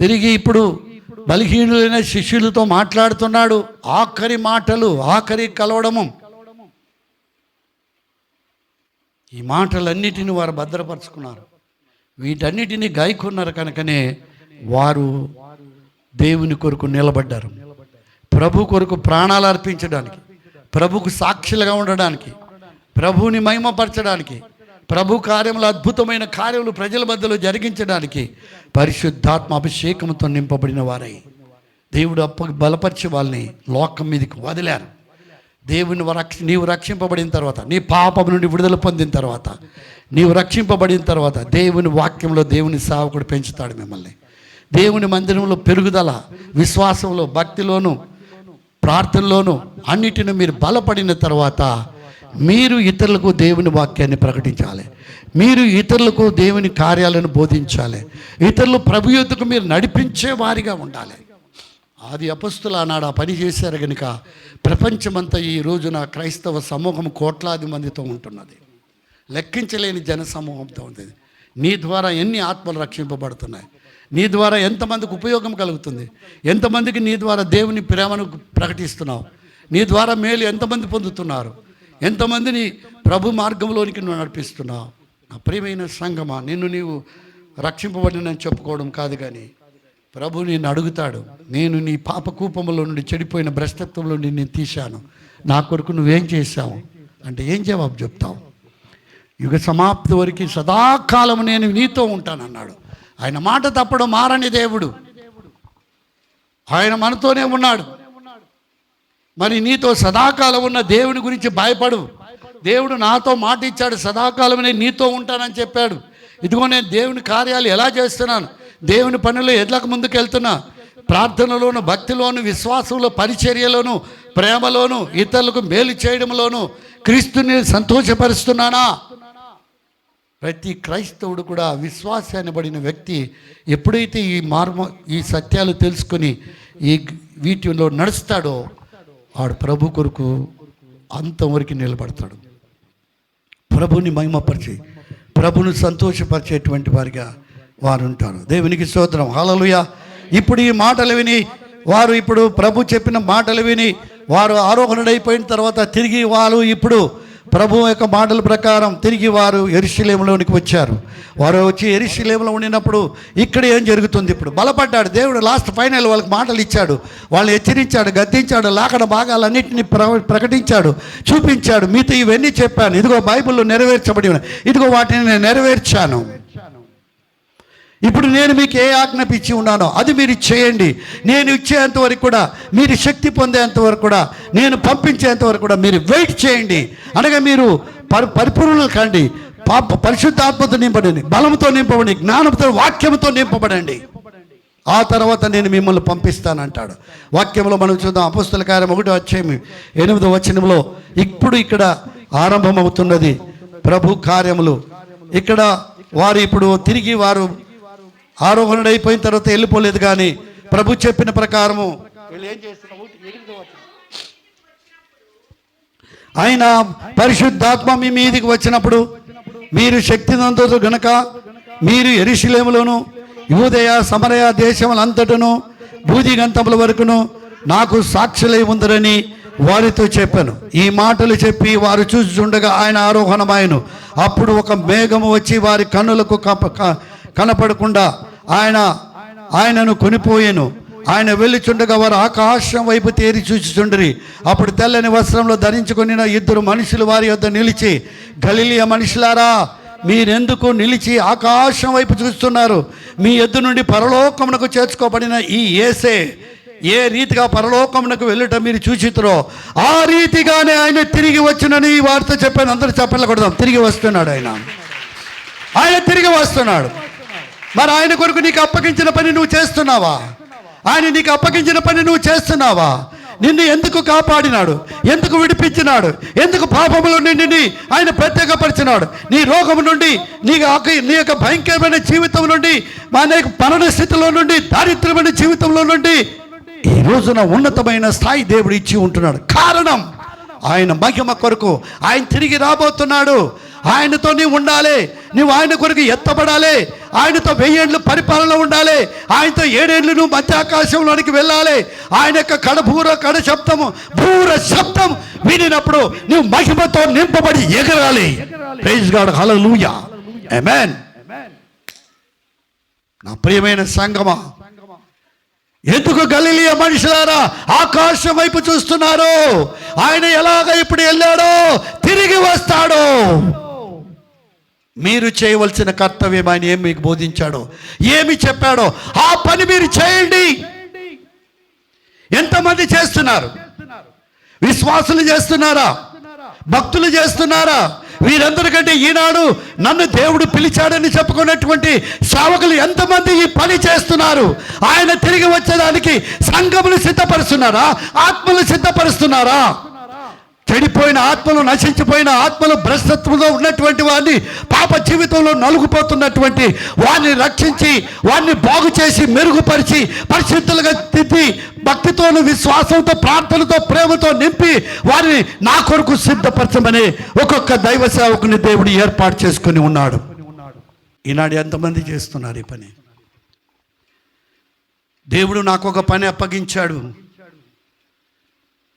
తిరిగి ఇప్పుడు బలహీనులైన శిష్యులతో మాట్లాడుతున్నాడు. ఆఖరి మాటలు, ఆఖరి కలవడము. ఈ మాటలన్నిటిని వారు భద్రపరుచుకున్నారు. వీటన్నిటిని గాయకున్నారు కనుకనే వారు దేవుని కొరకు నిలబడ్డారు. ప్రభు కొరకు ప్రాణాలు అర్పించడానికి, ప్రభుకు సాక్షులుగా ఉండడానికి, ప్రభువుని మహిమపరచడానికి, ప్రభు కార్యములు అద్భుతమైన కార్యములు ప్రజల మధ్యలో జరిగించడానికి పరిశుద్ధాత్మ అభిషేకంతో నింపబడిన వారై దేవుడు బలపరిచి వాళ్ళని లోకం మీదకి వదిలారు. దేవుని నీవు రక్షింపబడిన తర్వాత, నీ పాపం నుండి విడుదల పొందిన తర్వాత, నీవు రక్షింపబడిన తర్వాత దేవుని వాక్యంలో దేవుని సేవకుడు పెంచుతాడు మిమ్మల్ని. దేవుని మందిరంలో పెరుగుదల, విశ్వాసంలో, భక్తిలోను, ప్రార్థనలోను అన్నిటిని మీరు బలపడిన తర్వాత మీరు ఇతరులకు దేవుని వాక్యాన్ని ప్రకటించాలి. మీరు ఇతరులకు దేవుని కార్యాలను బోధించాలి. ఇతరులు ప్రభు యొద్దకు మీరు నడిపించే వారిగా ఉండాలి. ఆది అపొస్తలులు ఆనాడు ఆ పని చేశారు కనుక ప్రపంచమంతా ఈ రోజున క్రైస్తవ సమూహం కోట్లాది మందితో ఉంటున్నది. లెక్కించలేని జన సమూహంతో ఉంటుంది. నీ ద్వారా ఎన్ని ఆత్మలు రక్షింపబడుతున్నాయి, నీ ద్వారా ఎంతమందికి ఉపయోగం కలుగుతుంది, ఎంతమందికి నీ ద్వారా దేవుని ప్రేమను ప్రకటిస్తున్నావు, నీ ద్వారా మేలు ఎంతమంది పొందుతున్నారు, ఎంతమందిని ప్రభు మార్గంలోనికి నువ్వు నడిపిస్తున్నావు. నా ప్రియమైన సంగమా, నిన్ను నీవు రక్షింపబడినని చెప్పుకోవడం కాదు, కానీ ప్రభు నిన్ను అడుగుతాడు. నేను నీ పాప కూపంలో నుండి, చెడిపోయిన భ్రష్టత్వంలో నిన్ను తీశాను, నా కొరకు నువ్వేం చేశావు అంటే ఏం జవాబు చెప్తావు? యుగ సమాప్తి వరకు సదాకాలం నేను నీతో ఉంటానన్నాడు. ఆయన మాట తప్పడం మారని దేవుడు. ఆయన మనతోనే ఉన్నాడు. మరి నీతో సదాకాలం ఉన్న దేవుని గురించి భయపడు. దేవుడు నాతో మాట ఇచ్చాడు, సదాకాలం నేను నీతో ఉంటానని చెప్పాడు. ఇదిగో నేను దేవుని కార్యాలు ఎలా చేస్తున్నాను, దేవుని పనులు ఎట్లకు ముందుకు వెళ్తున్నా, ప్రార్థనలోను, భక్తిలోను, విశ్వాసంలో, పరిచర్యలోను, ప్రేమలోను, ఇతరులకు మేలు చేయడంలోను క్రీస్తుని సంతోషపరుస్తున్నానా? ప్రతి క్రైస్తవుడు కూడా విశ్వాసి అనబడిన వ్యక్తి ఎప్పుడైతే ఈ సత్యాలు తెలుసుకొని వీటిలో నడుస్తాడో వాడు ప్రభు కొరకు అంతవరకు నిలబడతాడు. ప్రభుని మహిమపరిచి ప్రభును సంతోషపరిచేటువంటి వారిగా వారు ఉంటారు. దేవునికి స్తోత్రం, హల్లెలూయా. ఇప్పుడు ఈ మాటలు విని వారు, ఇప్పుడు ప్రభు చెప్పిన మాటలు విని వారు ఆరోహణుడైపోయిన తర్వాత తిరిగి వారు ఇప్పుడు ప్రభు యొక్క మాటల ప్రకారం తిరిగి వారు యెరూషలేములోనికి వచ్చారు. వారు వచ్చి యెరూషలేములో ఉండినప్పుడు ఇక్కడ ఏం జరుగుతుంది? ఇప్పుడు బలపడ్డాడు దేవుడు. లాస్ట్ ఫైనల్ వాళ్ళకి మాటలు ఇచ్చాడు, వాళ్ళని హెచ్చరించాడు, గద్దించాడు, లాకడ భాగాలన్నింటినీ ప్రకటించాడు, చూపించాడు. మీతో ఇవన్నీ చెప్పాను, ఇదిగో బైబిల్లో నెరవేర్చబడి ఉన్నాయి, ఇదిగో వాటిని నేను నెరవేర్చాను. ఇప్పుడు నేను మీకు ఏ ఆజ్ఞాపించి ఉన్నానో అది మీరు చేయండి. నేను ఇచ్చేంత వరకు కూడా, మీరు శక్తి పొందేంత వరకు కూడా, నేను పంపించేంత వరకు కూడా మీరు వెయిట్ చేయండి. అనగా మీరు పరిపూర్ణులు కండి, పరిశుద్ధాత్మతో నింపడండి, బలంతో నింపబడి, జ్ఞానంతో, వాక్యంతో నింపబడండి. ఆ తర్వాత నేను మిమ్మల్ని పంపిస్తానంటాడు. వాక్యంలో మనం చూద్దాం. అపోస్తల కార్యం 1:8 ఇప్పుడు ఇక్కడ ఆరంభమవుతున్నది ప్రభు కార్యములు. ఇక్కడ వారు ఇప్పుడు తిరిగి వారు ఆరోహణుడైపోయిన తర్వాత వెళ్ళిపోలేదు, కానీ ప్రభు చెప్పిన ప్రకారము ఆయన పరిశుద్ధాత్మ మీ మీదికి వచ్చినప్పుడు మీరు శక్తినందుదు గనుక మీరు యెరూషలేములోను యూదయ సమరయ దేశములంతటను భూదిగంతముల వరకును నాకు సాక్షులై ఉందరని వారితో చెప్పాను. ఈ మాటలు చెప్పి వారు చూస్తుండగా ఆయన ఆరోహణమాయను. అప్పుడు ఒక మేఘము వచ్చి వారి కన్నులకు కనపడకుండా ఆయనను కొనిపోయాను. ఆయన వెళ్ళిచుండగా వారు ఆకాశం వైపు తేరి చూచుచుండరి. అప్పుడు తెల్లని వస్త్రంలో ధరించుకొనిన 2 మనుషులు వారి యొద్ద నిలిచి, గలిలయ మనుషులారా, మీరెందుకు నిలిచి ఆకాశం వైపు చూస్తున్నారు? మీ యొద్ద నుండి పరలోకమునకు చేర్చుకోబడిన ఈ యేసే ఏ రీతిగా పరలోకమునకు వెళ్ళుట మీరు చూచితురో ఆ రీతిగానే ఆయన తిరిగి వచ్చునని ఈ వార్త చెప్పాను. అందరూ చెప్పలకూడదాం. తిరిగి వస్తున్నాడు ఆయన తిరిగి వస్తున్నాడు. మరి ఆయన కొరకు నీకు అప్పగించిన పని నువ్వు చేస్తున్నావా? ఆయన నీకు అప్పగించిన పని నువ్వు చేస్తున్నావా? నిన్ను ఎందుకు కాపాడినాడు? ఎందుకు విడిపించినాడు? ఎందుకు పాపముల నుండి ఆయన ప్రత్యేకపరిచినాడు? నీ రోగము నుండి, నీ యొక్క భయంకరమైన జీవితం నుండి, అనేక మరణ స్థితిలో నుండి, దారిద్ర్యమైన జీవితంలో నుండి ఈ రోజున ఉన్నతమైన స్థాయి దేవుడు ఇచ్చి ఉంటున్నాడు. కారణం ఆయన మహిమ కొరకు ఆయన తిరిగి రాబోతున్నాడు. ఆయనతో నీవు ఉండాలి, నువ్వు ఆయన కొరకు ఎత్తబడాలి, ఆయనతో 1000 ఏళ్ళు పరిపాలన ఉండాలి, ఆయనతో 7 ఏళ్ళు నువ్వు మధ్యాకాశంలోనికి వెళ్ళాలి. ఆయన యొక్క కడ శబ్దం వినినప్పుడు నువ్వు మహిమతో నింపబడి ఎగరాలి. ప్రైజ్ గాడ్, హల్లెలూయా, ఆమేన్. నా ప్రియమైన సంగమా, ఎందుకు గలిలయ మనుషులారా ఆకాశం వైపు చూస్తున్నారు? ఆయన ఎలాగ ఇప్పుడు వెళ్ళాడో తిరిగి వస్తాడో. మీరు చేయవలసిన కర్తవ్యం ఆయన ఏమి మీకు బోధించాడో, ఏమి చెప్పాడో ఆ పని మీరు చేయండి. ఎంతమంది చేస్తున్నారు? విశ్వాసులు చేస్తున్నారా? భక్తులు చేస్తున్నారా? వీరందరికంటే ఈనాడు నన్ను దేవుడు పిలిచాడని చెప్పుకున్నటువంటి సేవకులు ఎంతమంది ఈ పని చేస్తున్నారు? ఆయన తిరిగి వచ్చేదానికి సంఘములు సిద్ధపరుస్తున్నారా? ఆత్మలు సిద్ధపరుస్తున్నారా? చెడిపోయిన ఆత్మలు, నశించిపోయిన ఆత్మలు, భ్రష్టత్వంలో ఉన్నటువంటి వారిని, పాప జీవితంలో నలుగుపోతున్నటువంటి వారిని రక్షించి, వారిని బాగు చేసి, మెరుగుపరిచి, పరిశుద్ధులుగా తిప్పి, భక్తితోను, విశ్వాసంతో, ప్రార్థనతో, ప్రేమతో నింపి వారిని నా కొరకు సిద్ధపరచమని ఒక్కొక్క దైవ సేవకుని దేవుడు ఏర్పాటు చేసుకుని ఉన్నాడు. ఈనాడు ఎంతమంది చేస్తున్నారు ఈ పని? దేవుడు నాకు ఒక పని అప్పగించాడు.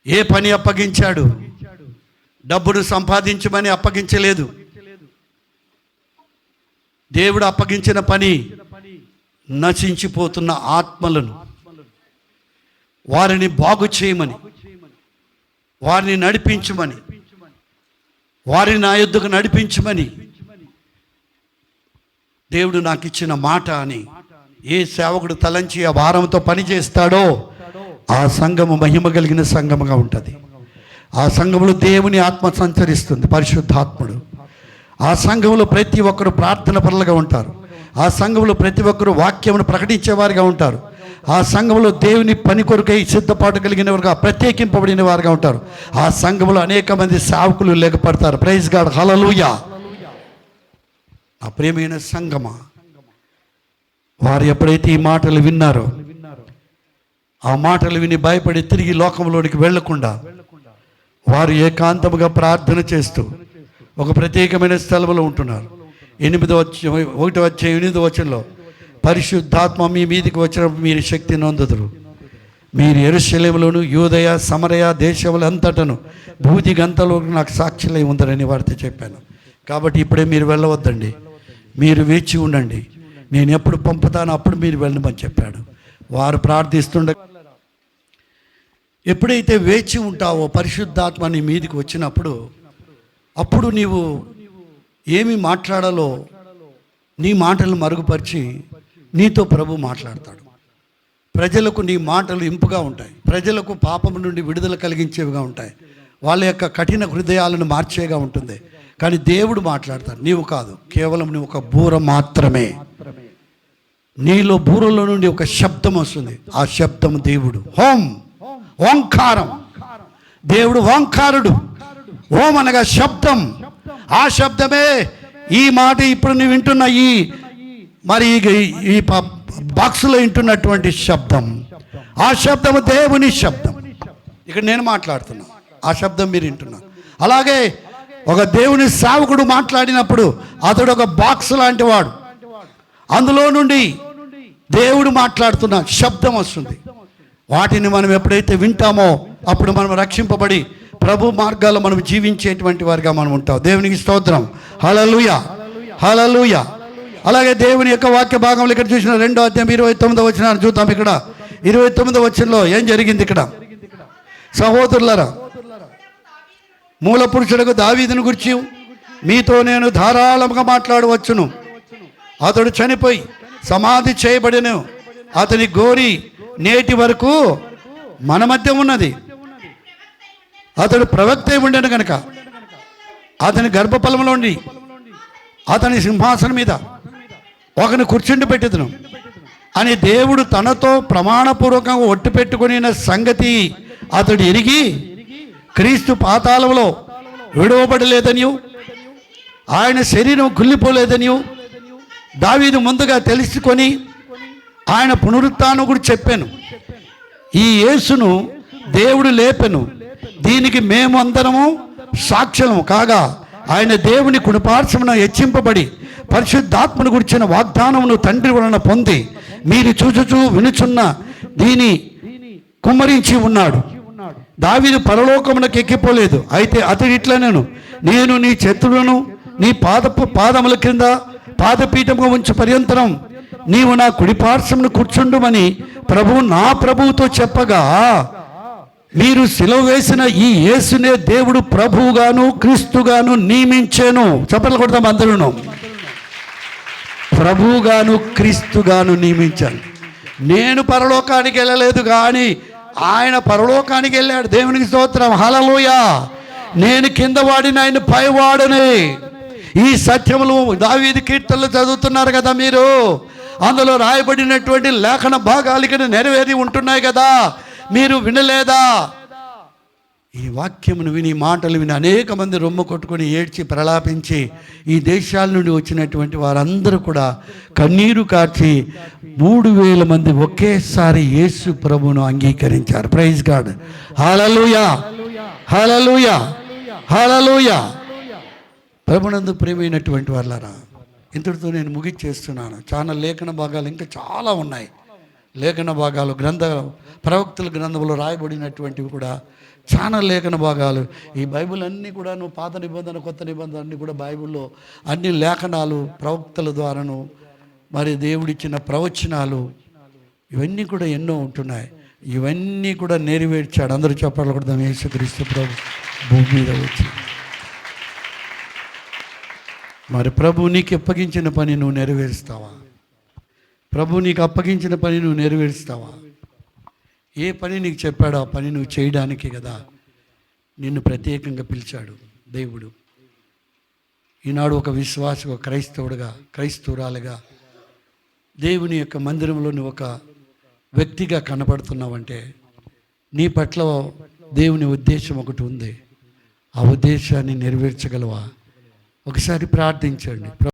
ఏ పని అప్పగించాడు? డబ్బును సంపాదించమని అప్పగించలేదు. దేవుడు అప్పగించిన పని నశించిపోతున్న ఆత్మలను, వారిని బాగు చేయమని, వారిని నడిపించమని, వారిని నా యొద్దకు నడిపించమని దేవుడు నాకు ఇచ్చిన మాట అని ఏ సేవకుడు తలంచి ఆ భారంతో పని చేస్తాడో ఆ సంఘము మహిమ కలిగిన సంఘముగా ఉంటుంది. ఆ సంఘములో దేవుని ఆత్మ సంచరిస్తుంది, పరిశుద్ధాత్ముడు. ఆ సంఘములో ప్రతి ఒక్కరు ప్రార్థన పరులుగా ఉంటారు. ఆ సంఘములో ప్రతి ఒక్కరు వాక్యమును ప్రకటించేవారుగా ఉంటారు. ఆ సంఘములో దేవుని పని కొరకై సిద్ధపాటు కలిగిన వారుగా, ప్రత్యేకింపబడిన వారుగా ఉంటారు. ఆ సంఘములో అనేక మంది సేవకులు లేఖపడతారు. ప్రైజ్ గాడ్, హల్లెలూయా. ఆ ప్రియమైన సంఘమా, వారు ఎప్పుడైతే ఈ మాటలు విన్నారో, ఆ మాటలు విని భయపడి తిరిగి లోకంలోనికి వెళ్లకుండా వారు ఏకాంతముగా ప్రార్థన చేస్తూ ఒక ప్రత్యేకమైన స్థలంలో ఉంటున్నారు. 8వ వచనంలో పరిశుద్ధాత్మ మీ మీదికి వచ్చినప్పుడు మీరు శక్తి నొందుదురు, మీరు యెరూషలేములోను యూదయ సమరయ దేశములంతటను భూది గంతలో నాకు సాక్షులై ఉందరని వారితో చెప్పాను. కాబట్టి ఇప్పుడే మీరు వెళ్ళవద్దండి, మీరు వేచి ఉండండి, నేను ఎప్పుడు పంపుతానో అప్పుడు మీరు వెళ్ళమని చెప్పాడు. వారు ప్రార్థిస్తుండగా ఎప్పుడైతే వేచి ఉంటావో పరిశుద్ధాత్మ నీ మీదికి వచ్చినప్పుడు అప్పుడు నీవు ఏమి మాట్లాడాలో నీ మాటలు మరుగుపరిచి నీతో ప్రభు మాట్లాడతాడు. ప్రజలకు నీ మాటలు ఇంపుగా ఉంటాయి, ప్రజలకు పాపం నుండి విడుదల కలిగించేవిగా ఉంటాయి, వాళ్ళ యొక్క కఠిన హృదయాలను మార్చేగా ఉంటుంది. కానీ దేవుడు మాట్లాడతాడు, నీవు కాదు, కేవలం నువ్వు ఒక బూర మాత్రమే. నీలో బూరలో నుండి ఒక శబ్దం వస్తుంది, ఆ శబ్దం దేవుడు. ఓంకారం, దేవుడు ఓంకారుడు. ఓం అనగా శబ్దం, ఆ శబ్దమే ఈ మాట ఇప్పుడు నువ్వు వింటున్న ఈ బాక్సులో వింటున్నటువంటి శబ్దం. ఆ శబ్దము దేవుని శబ్దం. ఇక్కడ నేను మాట్లాడుతున్నా, ఆ శబ్దం మీరు వింటున్నారు. అలాగే ఒక దేవుని సేవకుడు మాట్లాడినప్పుడు అతడు ఒక బాక్స్ లాంటి వాడు, అందులో నుండి దేవుడు మాట్లాడుతున్న శబ్దం వస్తుంది. వాటిని మనం ఎప్పుడైతే వింటామో అప్పుడు మనం రక్షింపబడి ప్రభు మార్గాల్లో మనం జీవించేటువంటి వారిగా మనం ఉంటాం. దేవునికి స్తోత్రం. హల్లెలూయా, హల్లెలూయా. అలాగే దేవుని యొక్క వాక్య భాగంలో ఇక్కడ చూసిన 2వ అధ్యాయం 29వ వచనాన్ని చూద్దాం. ఇక్కడ 29వ వచనంలో ఏం జరిగింది? ఇక్కడ సహోదరులారా, మూల పురుషులకు దావీదును గురించి మీతో నేను ధారాళంగా మాట్లాడవచ్చును. అతడు చనిపోయి సమాధి చేయబడిను, అతని గోరి నేటి వరకు మన మధ్య ఉన్నది. అతడు ప్రవక్త ఉండను కనుక అతని గర్భఫలంలో ఉండి అతని సింహాసనం మీద ఒకని కూర్చుండి పెట్టెదను అని దేవుడు తనతో ప్రమాణపూర్వకంగా ఒట్టు పెట్టుకుని సంగతి అతడు ఎరిగి క్రీస్తు పాతాళంలో విడవబడలేదనియు ఆయన శరీరం కుళ్ళిపోలేదనియు దావీదు ముందుగా తెలుసుకొని ఆయన పునరుత్థానం కూడా చెప్పాను. ఈ యేసును దేవుడు లేపెను, దీనికి మేము అందరము సాక్షులము కాగా ఆయన దేవుని కుడిపార్శ్వమున హెచ్చింపబడి పరిశుద్ధాత్మను గురించిన వాగ్దానమును తండ్రి వలన పొంది మీరు చూచుచూ వినుచున్న దీని కుమ్మరించి ఉన్నాడు. దావీదు పరలోకమునకు ఎక్కిపోలేదు, అయితే అతడు ఇట్లనేను, నేను నీ శత్రువులను నీ పాదముల క్రింద పాదపీఠముగా ఉంచు పర్యంతరం నీవు నా కుడిపార్శ్వమును కూర్చుండుమని నా ప్రభువుతో చెప్పగా మీరు సిలువ వేసిన ఈ యేసునే దేవుడు ప్రభువుగాను క్రీస్తుగాను నియమించెను. చప్పట్లు కొడతాం అందరూ. ప్రభువుగాను క్రీస్తుగాను నియమించాను. నేను పరలోకానికి వెళ్ళలేదు కానీ ఆయన పరలోకానికి వెళ్ళాడు. దేవునికి స్తోత్రం. హల్లెలూయా. నేను కింద వాడిని, ఆయన పైవాడని. ఈ సత్యములు దావీదు కీర్తనలు చదువుతున్నారు కదా మీరు, అందులో రాయబడినటువంటి లేఖన భాగాలు ఇక్కడ నెరవేరి ఉంటున్నాయి కదా, మీరు వినలేదా? ఈ వాక్యమును విని మాటలు విని అనేక మంది రొమ్ము కొట్టుకొని ఏడ్చి ప్రలాపించి ఈ దేశాల నుండి వచ్చినటువంటి వారందరూ కూడా కన్నీరు కార్చి 3000 మంది ఒకేసారి యేసు ప్రభువును అంగీకరించారు. Praise God. Hallelujah, hallelujah, hallelujah. ప్రభునందు ప్రియమైనటువంటి వాళ్ళారా, ఇంతటితో నేను ముగిచ్చేస్తున్నాను. చాలా లేఖన భాగాలు ఇంకా చాలా ఉన్నాయి. లేఖన భాగాలు ప్రవక్తల గ్రంథంలో రాయబడినటువంటివి కూడా చాలా లేఖన భాగాలు. ఈ బైబిల్ అన్నీ కూడా పాత నిబంధన కొత్త నిబంధన అన్నీ కూడా బైబిల్లో అన్ని లేఖనాలు ప్రవక్తల ద్వారాను మరి దేవుడిచ్చిన ప్రవచనాలు ఇవన్నీ కూడా ఎన్నో ఉంటున్నాయి. ఇవన్నీ కూడా నెరవేర్చాడు. అందరూ చెప్పాలి కూడా యేసుక్రీస్తు ప్రభు భూమి మీద వచ్చి. మరి ప్రభు నీకు అప్పగించిన పని నువ్వు నెరవేరుస్తావా? ప్రభు నీకు అప్పగించిన పని నువ్వు నెరవేరుస్తావా? ఏ పని నీకు చెప్పాడో ఆ పని నువ్వు చేయడానికి కదా నిన్ను ప్రత్యేకంగా పిలిచాడు దేవుడు. ఈనాడు ఒక విశ్వాస, ఒక క్రైస్తవుడుగా, క్రైస్తవురాలుగా దేవుని యొక్క మందిరంలో నువ్వు ఒక వ్యక్తిగా కనపడుతున్నావంటే నీ పట్ల దేవుని ఉద్దేశం ఒకటి ఉంది. ఆ ఉద్దేశాన్ని నెరవేర్చగలవా? ఒకసారి ప్రార్థించండి.